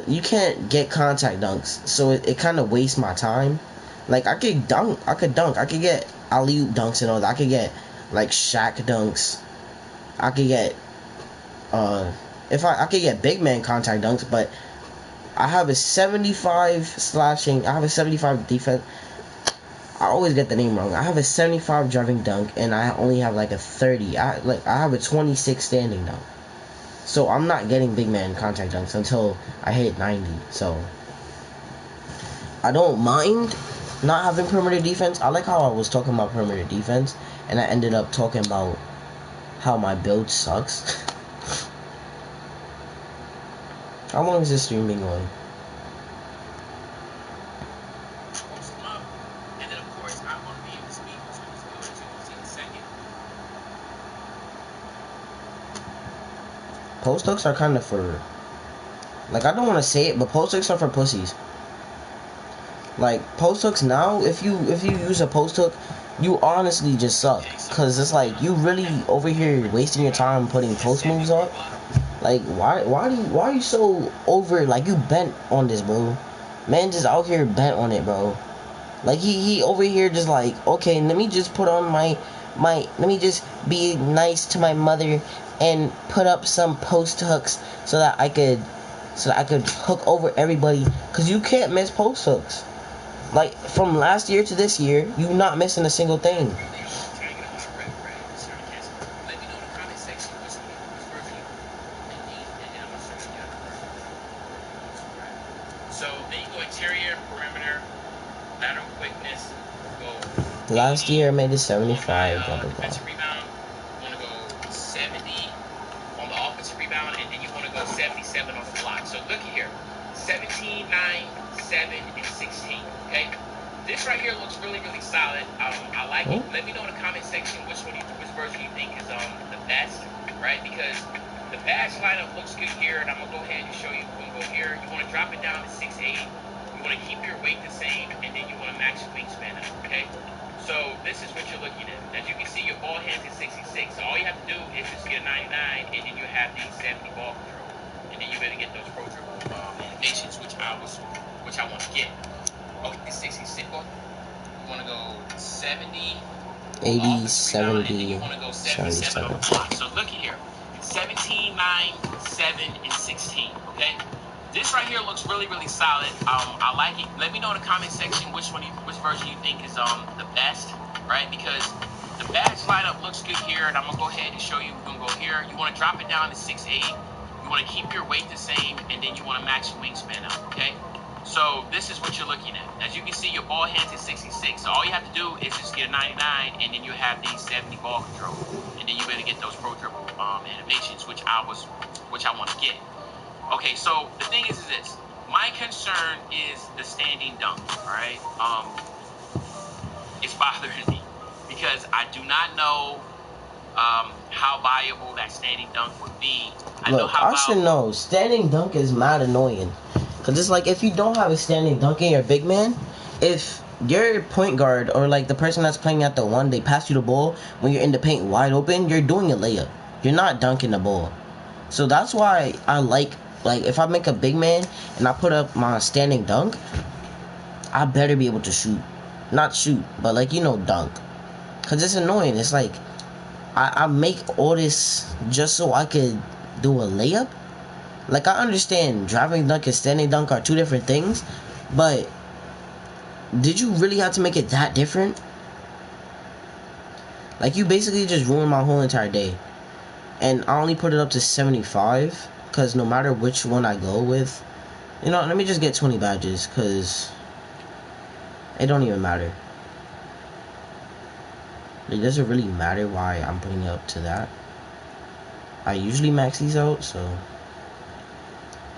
You can't get contact dunks, so it kind of wastes my time. Like, I could dunk, I could get alley-oop dunks and all that. I could get like Shaq dunks. I could get I could get big man contact dunks, but I have a 75 slashing. I have a 75 defense. I always get the name wrong. I have a 75 driving dunk, and I only have like a 30. I have a 26 standing dunk. So I'm not getting big man contact dunks until I hit 90. So I don't mind not having perimeter defense. I like how I was talking about perimeter defense, and I ended up talking about how my build sucks. How long is this stream been going? And then of course I want to be able to speak, which is going to take a second. Post hooks are kind of for, like, I don't want to say it, but post hooks are for pussies. Like, post hooks now, if you use a post hook, you honestly just suck. Cause it's like, you really over here wasting your time putting post moves up. Like, why are you so over, like, you bent on this, bro? Man just out here bent on it, bro. Like, he over here just like, okay, let me just put on let me just be nice to my mother and put up some post hooks so that I could hook over everybody. Cause you can't miss post hooks. Like, from last year to this year, you not missing a single thing. So then you go interior, perimeter, lateral quickness, go. Last year I made it 75. Defensive rebound, you want to go 70 on the offensive rebound, and then you want to go 77 on the block. So look here, 17, 9, 7, and 16. Okay, this right here looks really solid. I like it. Let me know in the comment section which version you think is the best, right? Because the badge lineup looks good here, and I'm gonna go ahead and show you. We're gonna go here. You want to drop it down to 6'8". You want to keep your weight the same, and then you want to max your wingspan up. Okay. So this is what you're looking at. As you can see, your ball hands is 66. So all you have to do is just get a 99, and then you have the 70 ball control, and then you better get those pro dribble animations, which I want to get. Oh, it's 66. You want to go 70, 80, 70, you want to go 77 on the block. So look here, 17, 9, 7, and 16. Okay. This right here looks really solid. I like it. Let me know in the comment section which version you think is the best, right? Because the badge lineup looks good here, and I'm gonna go ahead and show you. We're gonna go here. You want to drop it down to 6'8". You want to keep your weight the same, and then you want to max your wingspan up. Okay. So this is what you're looking at. As you can see, your ball hands is 66. So all you have to do is just get a 99, and then you have the 70 ball control, and then you better get those pro dribble animations, which I want to get. Okay, so the thing is this. My concern is the standing dunk, all right? it's bothering me because I do not know how viable that standing dunk would be. Look, I should know. Standing dunk is mad annoying. Because it's like, if you don't have a standing dunk and you're a big man, if your point guard or like the person that's playing at the one, they pass you the ball when you're in the paint wide open, you're doing a layup. You're not dunking the ball. So that's why I like if I make a big man and I put up my standing dunk, I better be able to shoot. Not shoot, but like, you know, dunk. Because it's annoying. It's like, I make all this just so I could do a layup. Like, I understand driving dunk and standing dunk are two different things, but did you really have to make it that different? Like, you basically just ruined my whole entire day. And I only put it up to 75, because no matter which one I go with, you know, let me just get 20 badges, because it don't even matter. Like, does it really matter why I'm putting it up to that? I usually max these out, so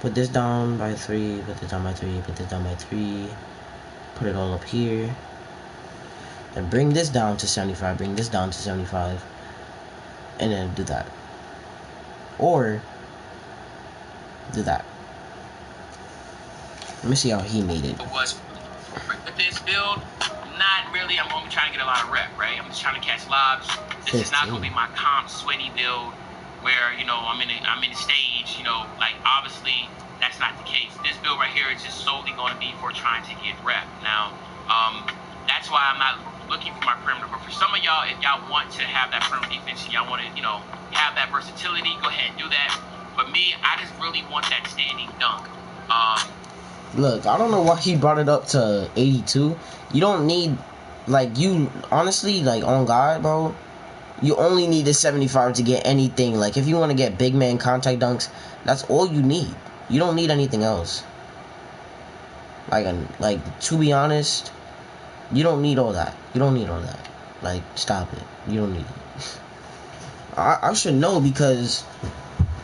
put this down by 3, put this down by 3, put this down by 3, put it all up here, and bring this down to 75, bring this down to 75, and then do that. Or do that. Let me see how he made it. Was with this build, not really. I'm only trying to get a lot of rep, right? I'm just trying to catch lobs. This is not going to be my comp sweaty build where, you know, I'm in a stage, you know, like, obviously that's not the case. This build right here is just solely going to be for trying to get rep. Now, that's why I'm not looking for my perimeter. But for some of y'all, if y'all want to have that perimeter defense and y'all want to, you know, have that versatility, go ahead and do that. But me, I just really want that standing dunk. Look, I don't know why he brought it up to 82. You don't need, like, you, honestly, like, on God, bro, you only need a 75 to get anything. Like, if you want to get big man contact dunks, that's all you need. You don't need anything else. Like, to be honest, you don't need all that. You don't need all that. Like, stop it. You don't need it. I should know, because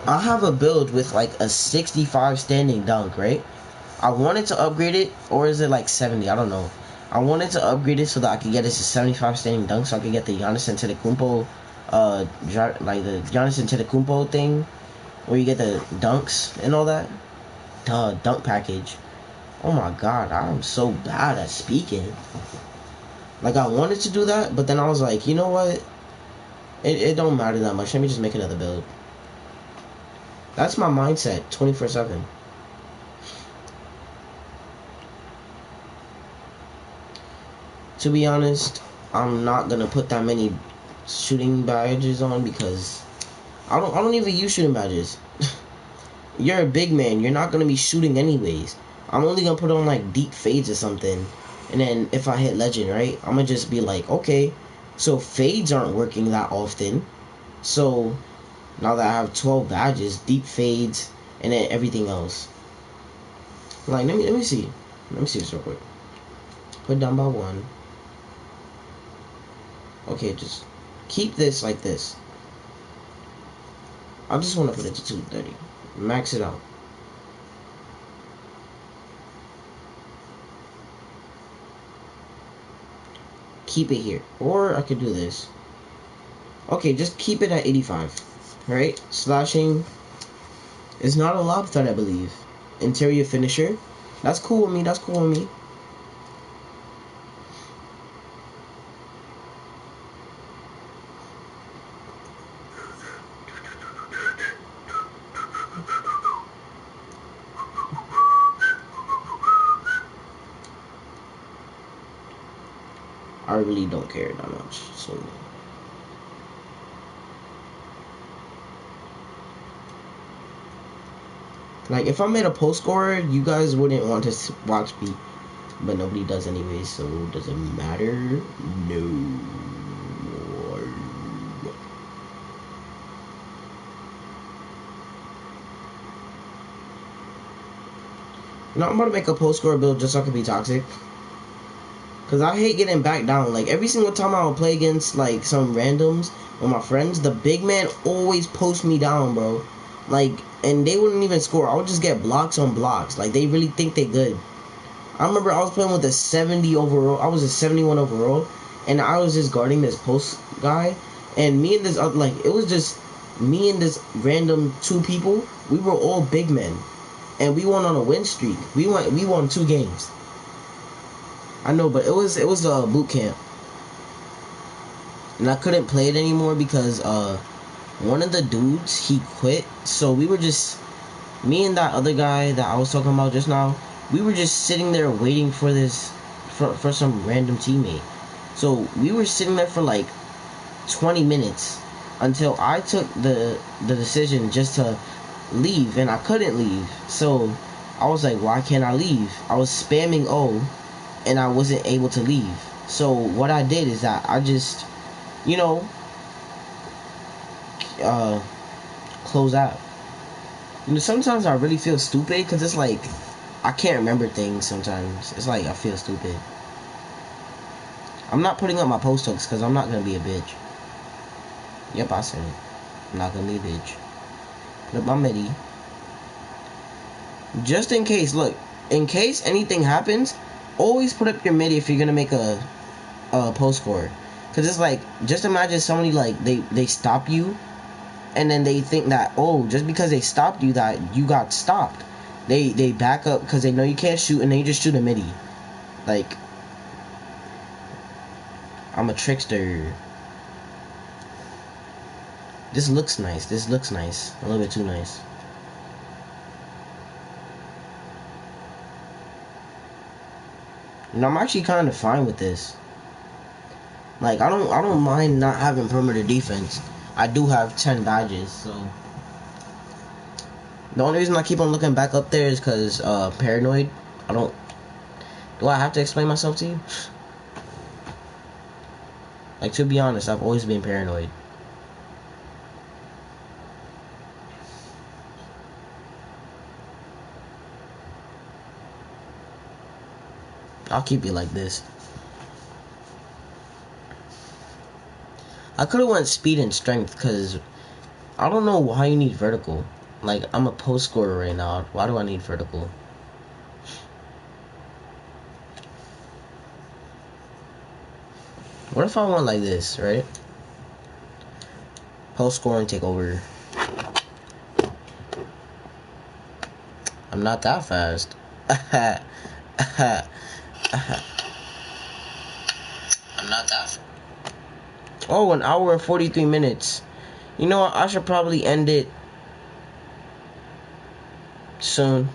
I have a build with, like, a 65 standing dunk, right? I wanted to upgrade it, or is it like 70? I don't know. I wanted to upgrade it so that I could get it to 75 standing dunk, so I could get the Giannis Antetokounmpo, like the Giannis Antetokounmpo thing, where you get the dunks and all that. Dunk package. Oh my God, I'm so bad at speaking. Like, I wanted to do that, but then I was like, you know what? It don't matter that much. Let me just make another build. That's my mindset, 24/7. To be honest, I'm not gonna put that many shooting badges on, because I don't even use shooting badges. You're a big man, you're not gonna be shooting anyways. I'm only gonna put on like deep fades or something, and then if I hit legend, right, I'm gonna just be like, okay, so fades aren't working that often, so now that I have 12 badges, deep fades, and then everything else. Like, let me see this real quick. Put down by 1. Okay, just keep this like this. I just want to put it to 230. Max it out. Keep it here. Or I could do this. Okay, just keep it at 85. Right? Slashing is not a lob threat, I believe. Interior finisher. That's cool with me. That's cool with me. I really don't care that much, so like, if I made a post scorer, you guys wouldn't want to watch me, but nobody does anyway, so does it matter? No. Now I'm about to make a post scorer build just so I can be toxic. Cause I hate getting back down. Like, every single time I would play against like some randoms or my friends, the big man always posts me down, bro. Like, and they wouldn't even score. I would just get blocks on blocks. Like, they really think they good. I remember I was playing with a 70 overall. I was a 71 overall, and I was just guarding this post guy, and me and this other, like, it was just me and this random 2 people. We were all big men, and we won on a win streak. We won 2 games. I know, but it was a boot camp, and I couldn't play it anymore because one of the dudes, he quit. So we were just, me and that other guy that I was talking about just now, we were just sitting there waiting for this for some random teammate. So we were sitting there for like 20 minutes until I took the decision just to leave, and I couldn't leave. So I was like, why can't I leave? I was spamming O, and I wasn't able to leave. So what I did is that I just, you know, close out. You know, sometimes I really feel stupid because it's like I can't remember things sometimes. It's like I feel stupid. I'm not putting up my post hooks because I'm not going to be a bitch. Yep, I said it. I'm not going to be a bitch. Put up my midi. Just in case, look. In case anything happens, always put up your midi if you're going to make a post score. Because it's like, just imagine somebody, like, they stop you. And then they think that, oh, just because they stopped you, that you got stopped. They back up because they know you can't shoot, and then you just shoot a midi. Like, I'm a trickster. This looks nice. This looks nice. A little bit too nice. You know, I'm actually kind of fine with this. Like, I don't mind not having perimeter defense. I do have 10 badges, so the only reason I keep on looking back up there is because paranoid. Do I have to explain myself to you? Like, to be honest, I've always been paranoid. I'll keep it like this. I could have went speed and strength because I don't know why you need vertical. Like, I'm a post scorer right now. Why do I need vertical? What if I went like this, right? Post scoring, take over. I'm not that fast. I'm not that fast. Oh, 1 hour and 43 minutes. You know what? I should probably end it soon.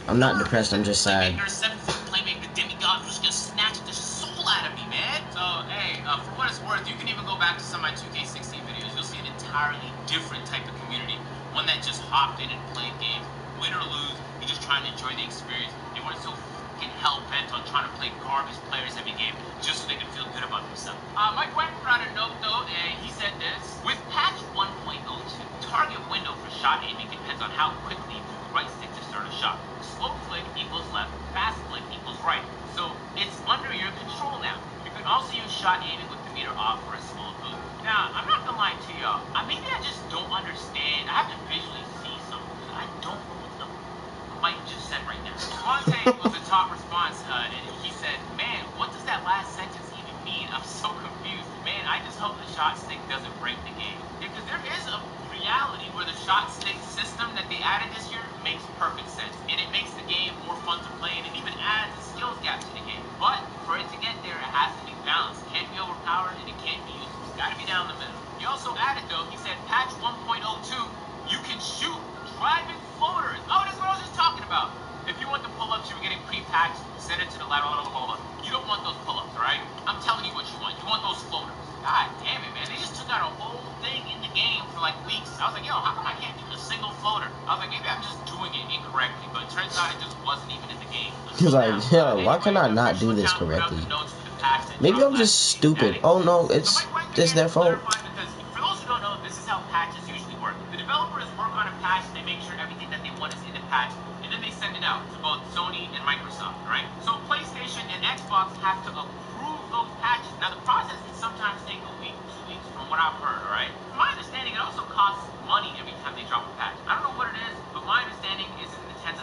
I'm not depressed, I'm just sad. Playmaker, demigod who's gonna snatch the soul out of me, man. So, hey, for what it's worth, you can even go back to some of my 2K16 videos. You'll see an entirely different type of community. One that just hopped in and played games. Win or lose, you're just trying to enjoy the experience. They weren't so fucking hell-bent on trying to play garbage players every game just so they can feel good about themselves. Mike White put out a note, though, and he said this. With patch 1.02, target window for shot aiming depends on how quickly you move the right stick to start a shot. Slow click equals left, fast click equals right. So it's under your control now. You can also use shot aiming with the meter off for a small boost. Now, I'm not gonna lie to y'all. Maybe I just don't understand. I have to visually see something. I don't know what the Mike just said right now. Monte was the top response, and he said, man, what does that last sentence even mean? I'm so confused. Man, I just hope the shot stick doesn't break the game. Because there is a reality where the shot stick system that they added this year makes perfect sense. And it makes the game more fun to play, and it even adds a skills gap to the game. But for it to get there, it has to be balanced. It can't be overpowered, and it can't be useless. It's gotta be down the middle. He also added, though, he said patch 1.02, you can shoot driving floaters. Oh, that's what I was just talking about. If you want the pull-ups you were getting pre-patched, send it to the lateral pull-up. You don't want those pull-ups, alright? I'm telling you what you want. You want those floaters. God damn it, man. They just took out a whole thing in the game for like weeks. I was like, yo, how come I can't do a single floater? I was like, maybe I'm just doing it incorrectly, but it turns out it just wasn't even in the game. He's like, yo, why can I not do this correctly? Maybe I'm just stupid. Oh no, it's their fault. Because for those who don't know, this is how patches usually work. The developers work on a patch, they make sure everything that they want is in the patch, and then they send it out to both Sony and Microsoft, right? So PlayStation and Xbox have to approve those patches. Now the process can sometimes take a week, 2 weeks, from what I've heard, alright? From my understanding, it also costs money every time they drop a patch. I don't know what it is, but my understanding is in the tens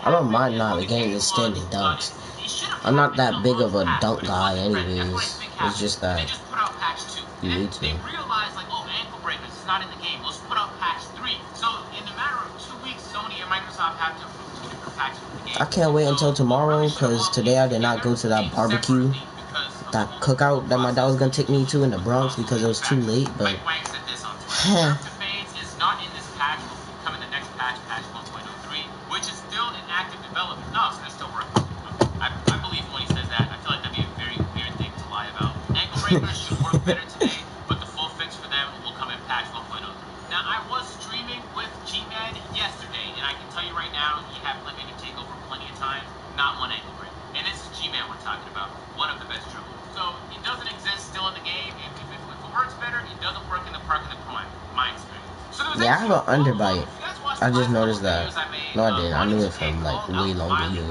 I don't mind not getting the standing dunks. I'm not that big of a dunk guy anyways. It's just that you need to. They realized, like, oh, ankle breakers is not in the game. Let's put out patch 3. So, in a matter of 2 weeks, Sony and Microsoft have to approve 2 different patches for the game. I can't wait until tomorrow, because today I did not go to that barbecue, that cookout that my dad was going to take me to in the Bronx because it was too late, but... is not in this patch. Will come in the next patch, patch 1.03, which is still in active development. No, so they're still working. I believe when he says that. I feel like that'd be a very weird thing to lie about. Ankle breakers should work better today, but the full fix for them will come in patch 1.03. Now, I was streaming with G-Man yesterday, and I can tell you right now, he had let me take over plenty of times, not one ankle break. And this is G-Man we're talking about, one of the best dribblers. So, it doesn't exist still in the game, and if it works better, it doesn't work in the Park of the Prime, my experience. So yeah, I have an underbite. I just noticed that. No, I didn't. I knew it from, like, way longer ago.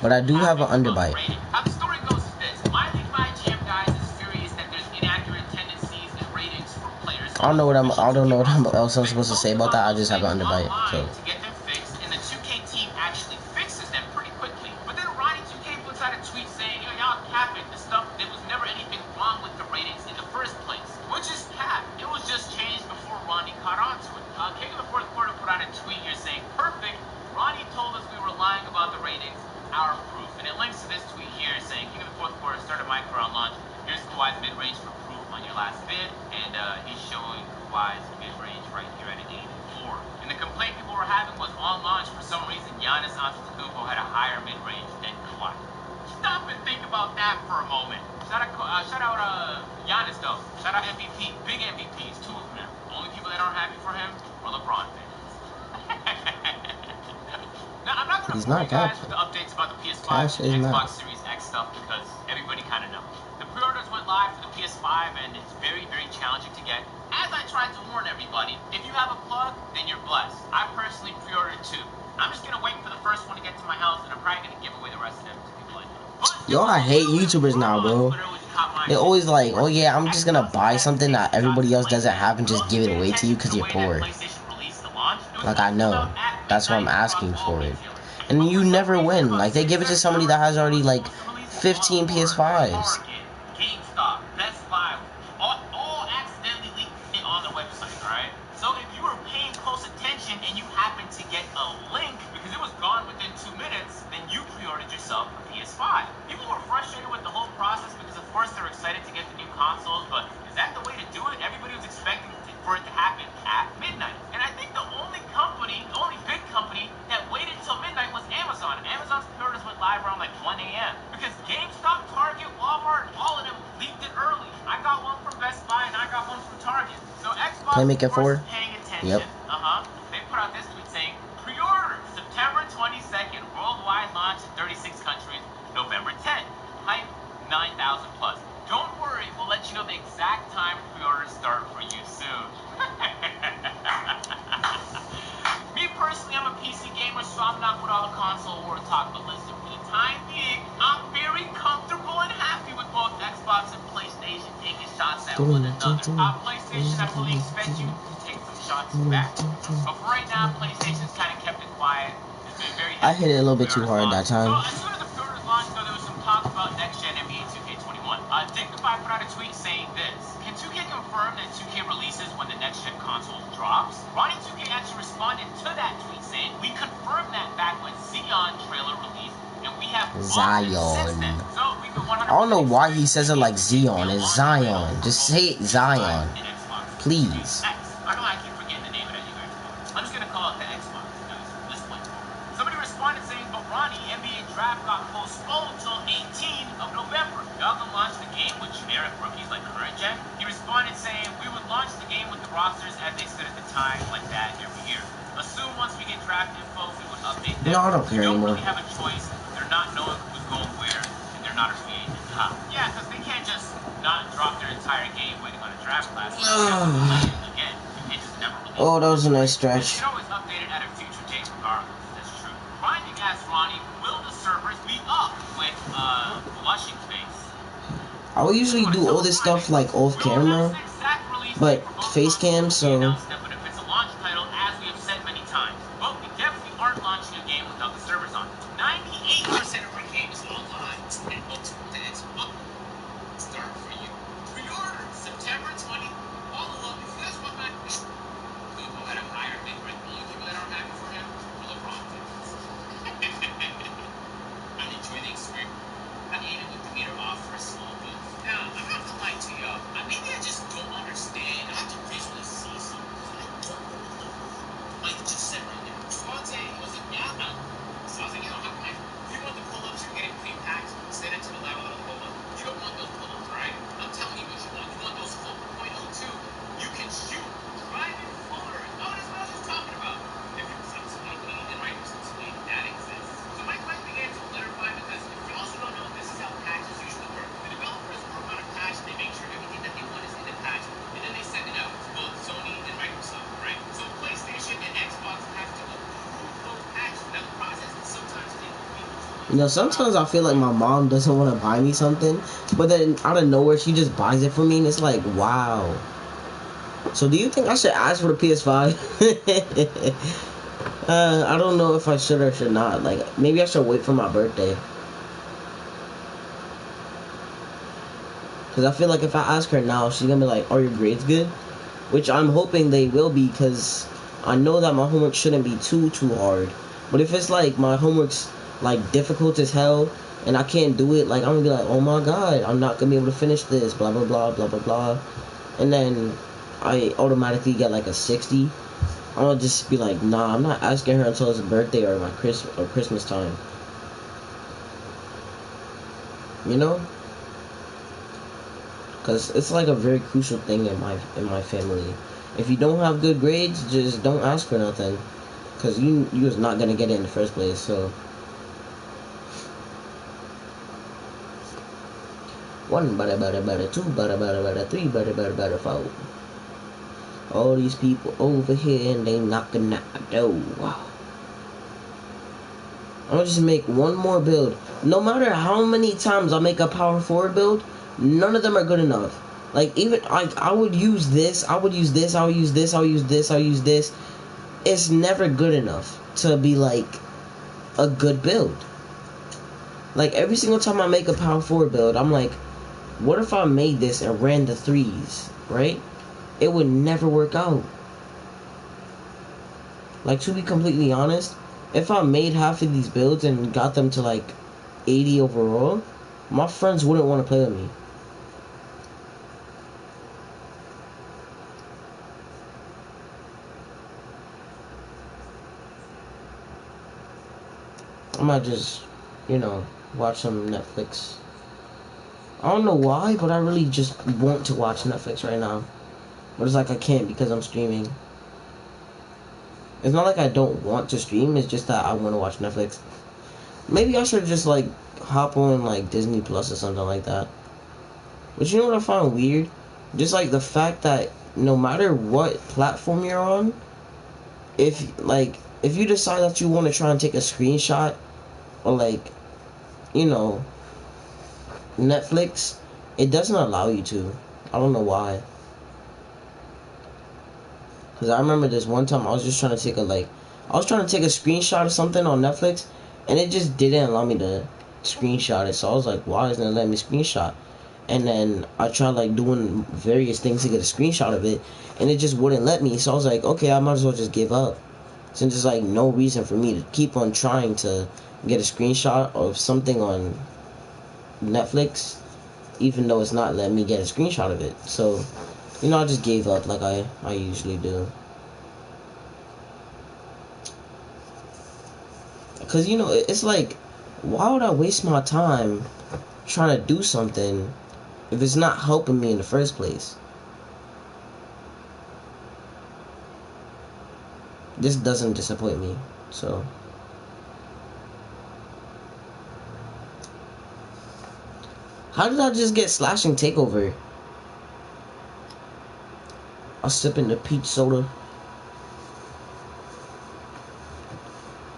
But I do have an underbite. How the story goes is this. My League My Jam guys is furious that there's inaccurate tendencies and ratings for players. I don't know what else I'm supposed to say about that. I just have an underbite. So. To get them fixed, and the 2K team actually fixes them pretty quickly. But then Ronnie 2K puts out a tweet saying, y'all capping the stuff. There was never anything wrong with the ratings in the first place, which is cap. It was just changed before Ronnie caught on to it. King of the Fourth Quarter put out a tweet here saying, perfect. Ronnie told us we were lying about the ratings. Our proof. And it links to this tweet here saying, King of the Fourth Quarter started micro on launch. Here's Kawhi's mid-range for proof on your last vid. And he's showing Kawhi's mid-range right here at an 84. And the complaint people were having was on launch, for some reason, Giannis Antetokounmpo had a higher mid-range than Kawhi. Stop and think about that for a moment. Shout out Giannis, though. Shout out MVP. Big MVPs, 2 of them. The only people that aren't happy for him are LeBron fans. Now, I'm not going to bore you guys with the updates about the PS5 and Xbox Series X stuff because everybody kind of knows. The pre-orders went live for the PS5 and it's very, very challenging to get. As I tried to warn everybody, if you have a plug, then you're blessed. I personally pre-ordered 2. I'm just going to wait for the first one to get to my house and I'm probably going to give away the rest of them to people I know. Yo, I hate YouTubers now, bro. They're always like, oh yeah, I'm just going to buy something that everybody else doesn't have and just give it away to you because you're poor. Like, I know. That's why I'm asking for it. And you never win. Like, they give it to somebody that has already, like, 15 PS5s. GameStop, Best Buy, all accidentally leaked on their website, alright? So if you were paying close attention and you happened to get a link, because it was gone within 2 minutes, then you pre-ordered yourself a PS5. People were frustrated with the whole process because, of course, they're excited to get the new consoles, but is that the way to do it? Everybody was expecting for it to happen at midnight. And I think the only big company that waited until midnight was Amazon. Amazon's pre-orders went live around like 1 a.m. because GameStop, Target, Walmart, all of them leaked it early. I got one from Best Buy and I got one from Target. So Xbox, Playmaker 4? Paying attention. Yep. They put out this tweet saying, pre-order September 22nd, worldwide launch in 36 countries, November 10th. Hype 9,000 plus. Don't worry, we'll let you know the exact time pre-orders start for you soon. Me personally, I'm a PC gamer, so I'm not with all the console war talk, but listen, for the time being, I'm very comfortable and happy with both Xbox and PlayStation taking shots at one another. PlayStation, I fully expect you to take some shots back. But for right now, PlayStation's kind of kept it quiet. It's been very I hit it a little bit too hard that time. So as soon as the pre-orders launched, there was some talk about next-gen NBA 2K21. Dignify put out a tweet saying this. Can 2K confirm that 2K releases when the next-gen console drops? Ronnie 2K actually responded to that tweet saying, we confirmed that back when Zion trailer released, and we have Zion. So we can 100% I don't know why he says it like Zion. It's Zion. Just say it Zion. Please. I know I keep forgetting the name of that you guys. I'm just going to call it the Xbox because this point. Somebody responded saying, but Ronnie, NBA draft got postponed until 18th of November. Y'all can launch the game with generic rookies like current gen. He responded saying, we would launch the game with the rosters as they stood at the time, like that every year. Assume once we get draft info, we would update them. No, I don't care we don't anymore. really have a choice. They're not knowing who's going where, and they're not a free agent. Yeah, because they can't just not drop their entire game waiting on a draft class. Again, you can't just never release. Oh, that was a nice stretch. You can always update it at a future date regardless. That's true. Finding asked Ronnie, will the servers be up with blushing face? I would usually do all this stuff like off camera, but face cam, so But if it's a launch title, as we have said many times, but we definitely aren't launching a game without the servers You know, sometimes I feel like my mom doesn't want to buy me something, but then out of nowhere she just buys it for me, and it's like, wow. So do you think I should ask for the PS5? I don't know if I should or should not. Like, maybe I should wait for my birthday. Because I feel like if I ask her now, she's going to be like, are your grades good? Which I'm hoping they will be, because I know that my homework shouldn't be too hard. But if it's like my homework's like difficult as hell and I can't do it, like I'm going to be like, oh my god, I'm not going to be able to finish this, blah, blah, blah, blah, blah, blah. And then I automatically get like a 60. I'm going to just be like, nah, I'm not asking her until it's a birthday or my Christmas time. You know? Because it's like a very crucial thing in my family. If you don't have good grades, just don't ask for nothing. Because you was not going to get it in the first place, so. 1 butter, 2 butter, 3 butter, 4. All these people over here and they knocking at the door. Wow. I'm gonna just make one more build. No matter how many times I make a power forward build, none of them are good enough. Like, even I would use this, I would use this, I would use this, I would use this, I would use this. It's never good enough to be like a good build. Like, every single time I make a power forward build, I'm like, what if I made this and ran the 3s, right? It would never work out. Like, to be completely honest, if I made half of these builds and got them to like 80 overall, my friends wouldn't want to play with me. I might just, you know, watch some Netflix. I don't know why, but I really just want to watch Netflix right now. But it's like I can't because I'm streaming. It's not like I don't want to stream, it's just that I want to watch Netflix. Maybe I should just like hop on like Disney Plus or something like that. But you know what I find weird? Just like the fact that no matter what platform you're on, if you decide that you want to try and take a screenshot or like, you know, Netflix, it doesn't allow you to. I don't know why. Because I remember this one time I was just trying to take a screenshot of something on Netflix, and it just didn't allow me to screenshot it. So I was like, why isn't it letting me screenshot? And then I tried like doing various things to get a screenshot of it, and it just wouldn't let me. So I was like, okay, I might as well just give up. Since there's like no reason for me to keep on trying to get a screenshot of something on Netflix, even though it's not letting me get a screenshot of it. So, you know, I just gave up like I usually do. Because, you know, it's like, why would I waste my time trying to do something if it's not helping me in the first place? This doesn't disappoint me, so. How did I just get slashing takeover? I'll sip in the peach soda.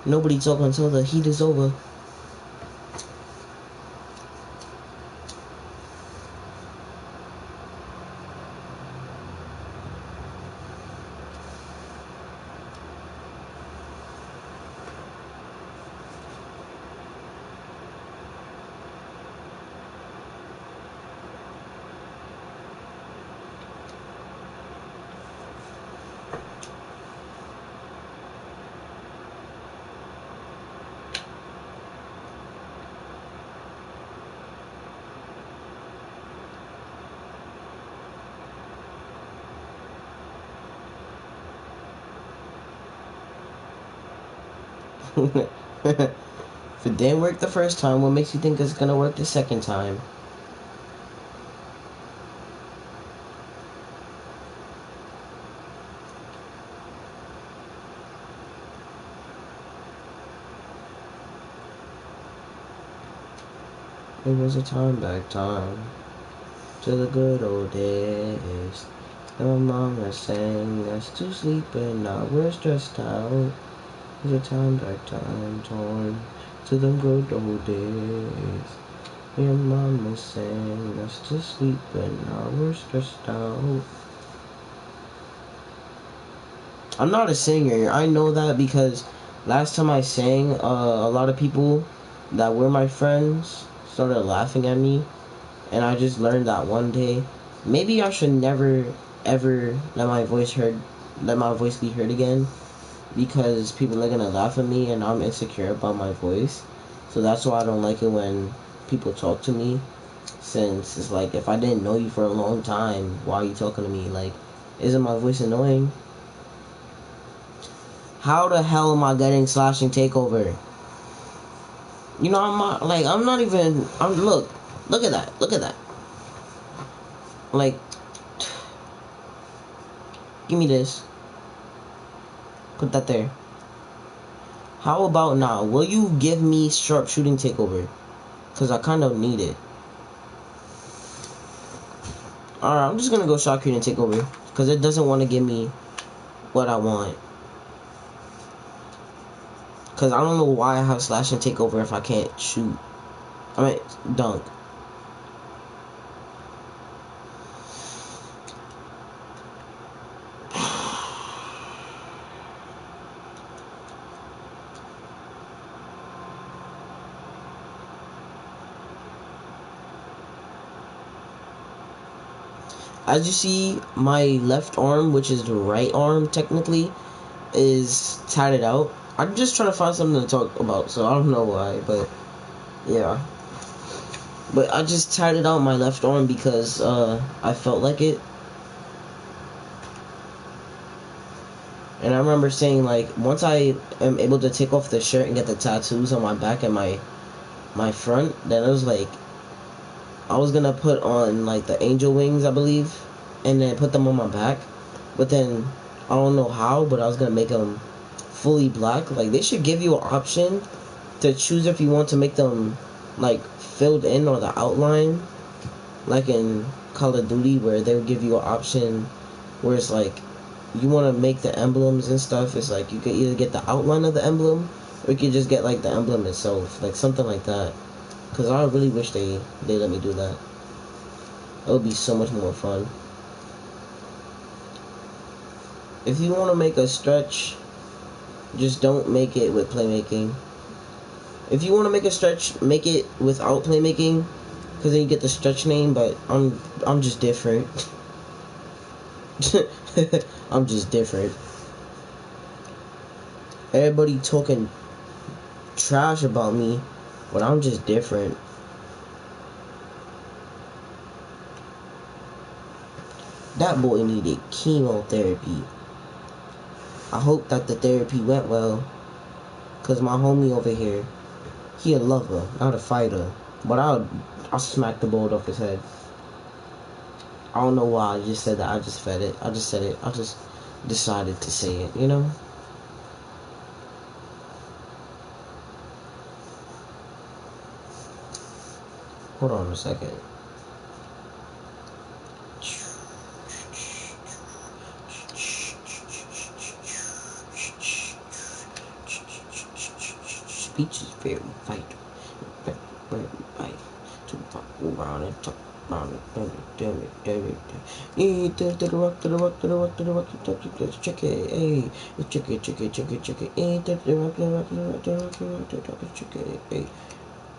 Nobody talk until the heat is over. If it didn't work the first time, what makes you think it's gonna work the second time? It was a time back time to the good old days. And my mama sang us to sleep and now we're stressed out. It was a time back time, torn to them good old days. Your mama sang us to sleep and now we're stressed out. I'm not a singer. I know that because last time I sang, a lot of people that were my friends started laughing at me, and I just learned that one day, maybe I should never ever let my voice be heard again, because people are gonna laugh at me and I'm insecure about my voice. So that's why I don't like it when people talk to me, since it's like, if I didn't know you for a long time, why are you talking to me? Like, isn't my voice annoying? How the hell am I getting slashing takeover? You know, I'm not even, look at that. Like, give me this. Put that there. How about now? Will you give me sharpshooting takeover? Because I kind of need it. Alright, I'm just going to go sharpshooting takeover. Because it doesn't want to give me what I want. Because I don't know why I have slash and takeover if I can't shoot. I mean, dunk. As you see, my left arm, which is the right arm technically, is tatted out. I'm just trying to find something to talk about, so I don't know why, but yeah. But I just tatted out my left arm because I felt like it. And I remember saying, like, once I am able to take off the shirt and get the tattoos on my back and my front, then it was like, I was gonna put on, like, the angel wings, I believe, and then put them on my back. But then, I don't know how, but I was gonna make them fully black. Like, they should give you an option to choose if you want to make them, like, filled in or the outline. Like in Call of Duty, where they would give you an option where it's like, you want to make the emblems and stuff. It's like, you could either get the outline of the emblem, or you could just get, like, the emblem itself. Like, something like that. Because I really wish they let me do that. It would be so much more fun. If you want to make a stretch, just don't make it with playmaking. If you want to make a stretch, make it without playmaking, because then you get the stretch name, but I'm just different. I'm just different. Everybody talking trash about me, but I'm just different. That boy needed chemotherapy. I hope that the therapy went well, cause my homie over here, he a lover, not a fighter. But I'll smack the board off his head. I don't know why I just said that. I just said it. I just decided to say it, you know? Hold on a second. Speech is very vital. Very vital. To fuck around and talk around and damn it. To the rock, to the rock, to the rock, to the rock, let's check it, hey. Check it. To the rock, to the rock, to the rock, to the rock, to the rock, to the rock, check it, hey.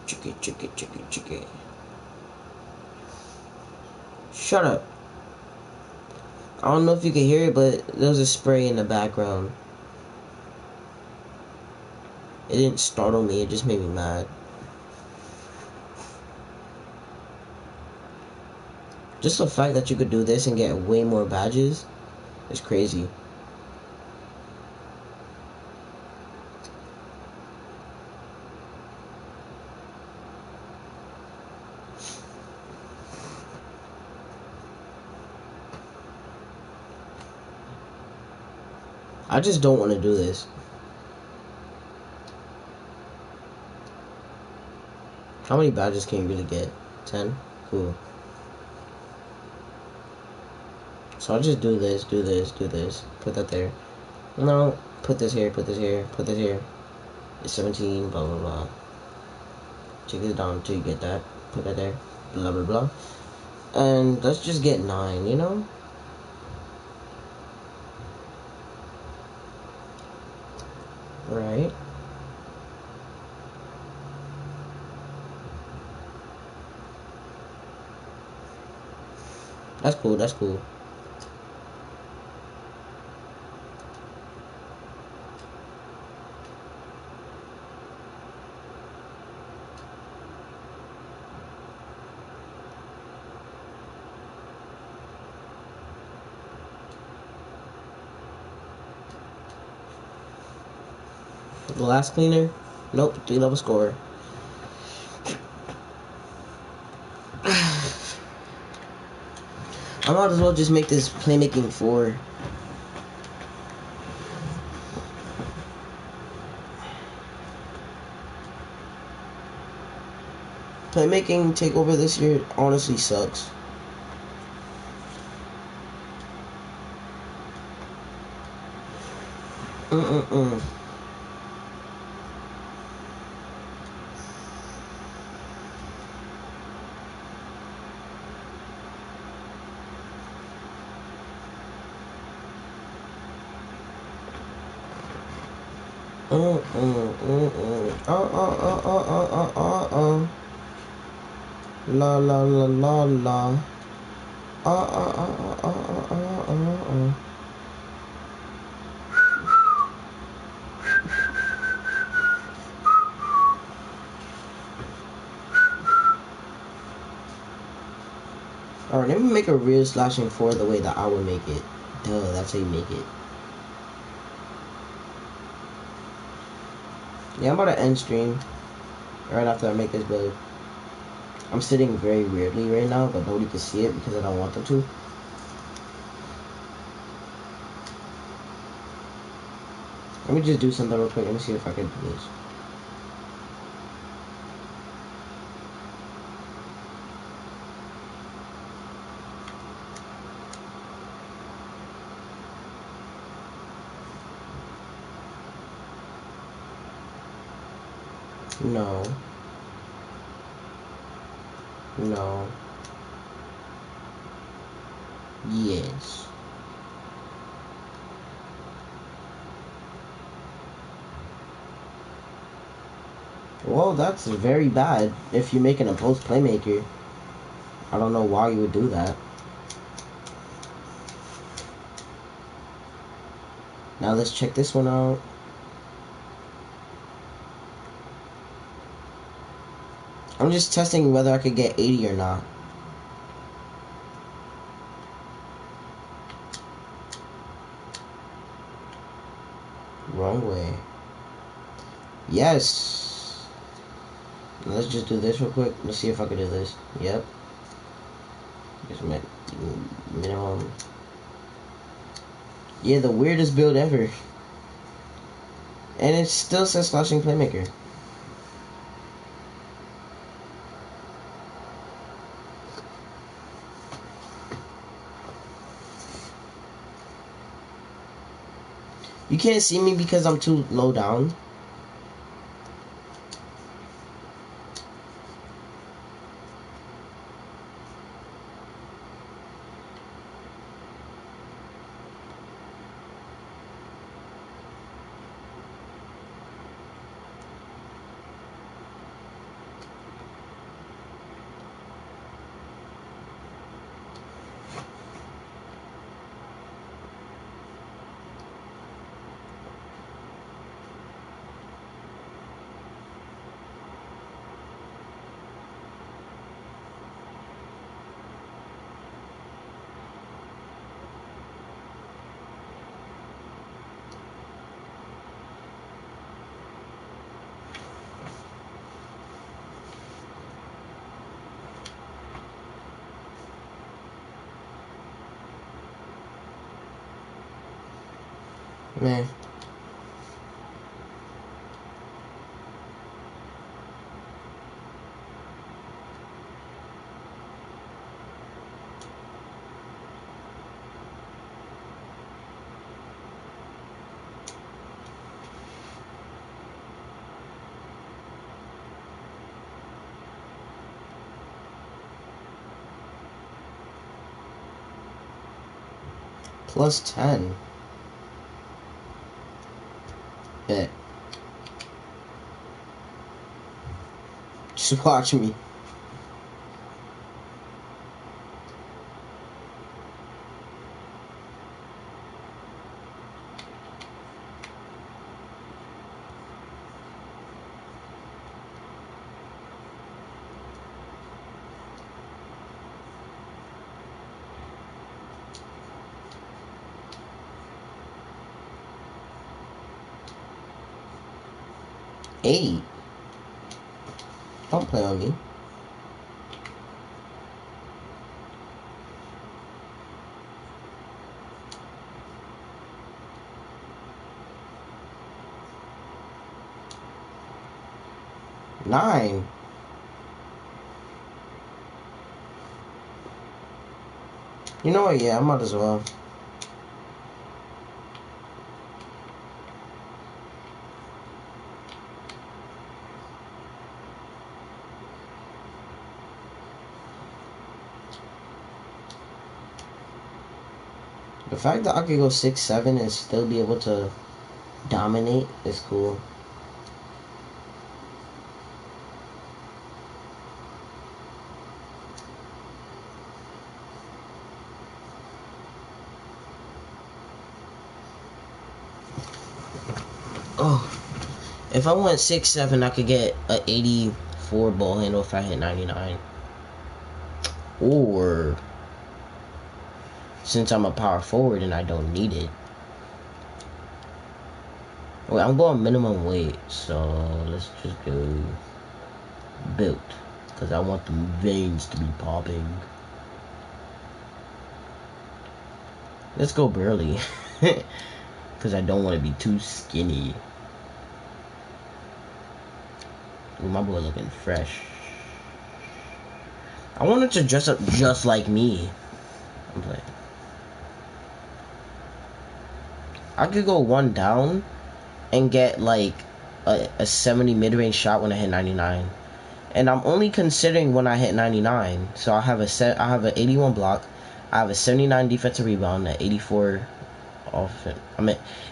Check it. Shut up. I don't know if you can hear it, but there was a spray in the background. It didn't startle me, it just made me mad. Just the fact that you could do this and get way more badges is crazy. I just don't want to do this. How many badges can you really get? 10? Cool. So I'll just do this. Put that there. No, put this here. It's 17, blah, blah, blah. Take it down until you get that. Put that there. Blah, blah, blah. And let's just get 9, you know? Right. That's cool, that's cool. Glass cleaner? Nope, 3-level score. I might as well just make this playmaking 4. Playmaking takeover this year honestly sucks. Mm-mm-mm. La la la la la. Alright, let me make a real slashing 4 the way that I would make it. Duh, that's how you make it. Yeah, I'm about to end stream right after I make this build. I'm sitting very weirdly right now, but nobody can see it because I don't want them to. Let me just do something real quick. Let me see if I can do this. No. No. Yes. Well, that's very bad if you're making a post playmaker. I don't know why you would do that. Now let's check this one out. I'm just testing whether I could get 80 or not. Wrong way. Yes. Let's just do this real quick. Let's see if I can do this. Yep. Just minimum. Yeah, the weirdest build ever. And it still says slashing playmaker. You can't see me because I'm too low down. Man. plus 10. Bet. Just watch me. Eight. Don't play on me. Nine. You know what? Yeah, I might as well. The fact that I could go 6-7 and still be able to dominate is cool. Oh, if I went 6-7, I could get a 84 ball handle if I hit 99. Or since I'm a power forward and I don't need it. Wait, I'm going minimum weight, so let's just go built, because I want the veins to be popping. Let's go burly, because I don't want to be too skinny. Ooh, my boy looking fresh. I wanted to dress up just like me. I'm playing. I could go one down and get like a 70 mid-range shot when I hit 99, and I'm only considering when I hit 99. So I have an 81 block, I have a 79 defensive rebound, an 84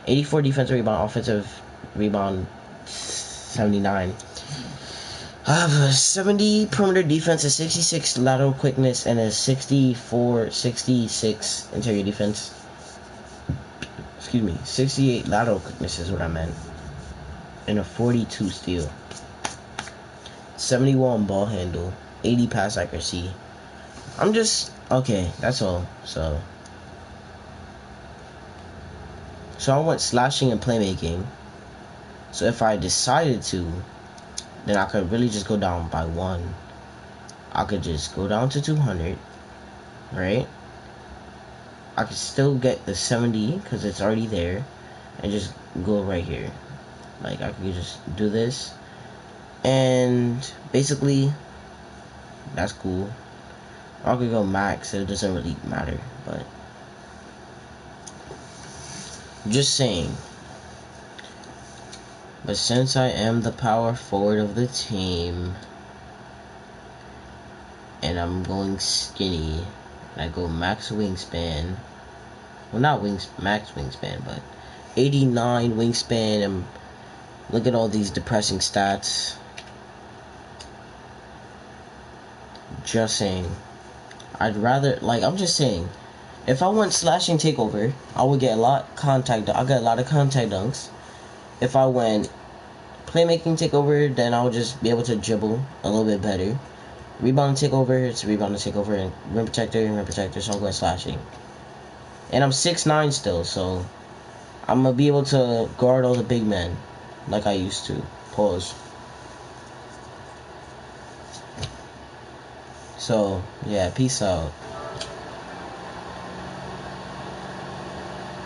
84 defensive rebound, offensive rebound 79. I have a 70 perimeter defense, a 66 lateral quickness, and a 66 interior defense. Excuse me, 68 lateral quickness is what I meant. And a 42 steal. 71 ball handle. 80 pass accuracy. I'm just... Okay, that's all. So I went slashing and playmaking. So if I decided to, then I could really just go down by 1. I could just go down to 200. Right? I could still get the 70 because it's already there, and just go right here. Like, I could just do this, and basically that's cool. I could go max, so it doesn't really matter, but just saying. But since I am the power forward of the team and I'm going skinny, I go max wingspan. Well, not max wingspan, but 89 wingspan. And look at all these depressing stats. Just saying. I'd rather, like, I'm just saying, if I went slashing takeover, I would get a lot of contact dunks. If I went playmaking takeover, then I would just be able to dribble a little bit better. Rebound takeover, it's rebound takeover, and rim protector, so I'm going slashing. And I'm 6'9" still, so I'm gonna be able to guard all the big men like I used to. Pause. So, yeah, peace out.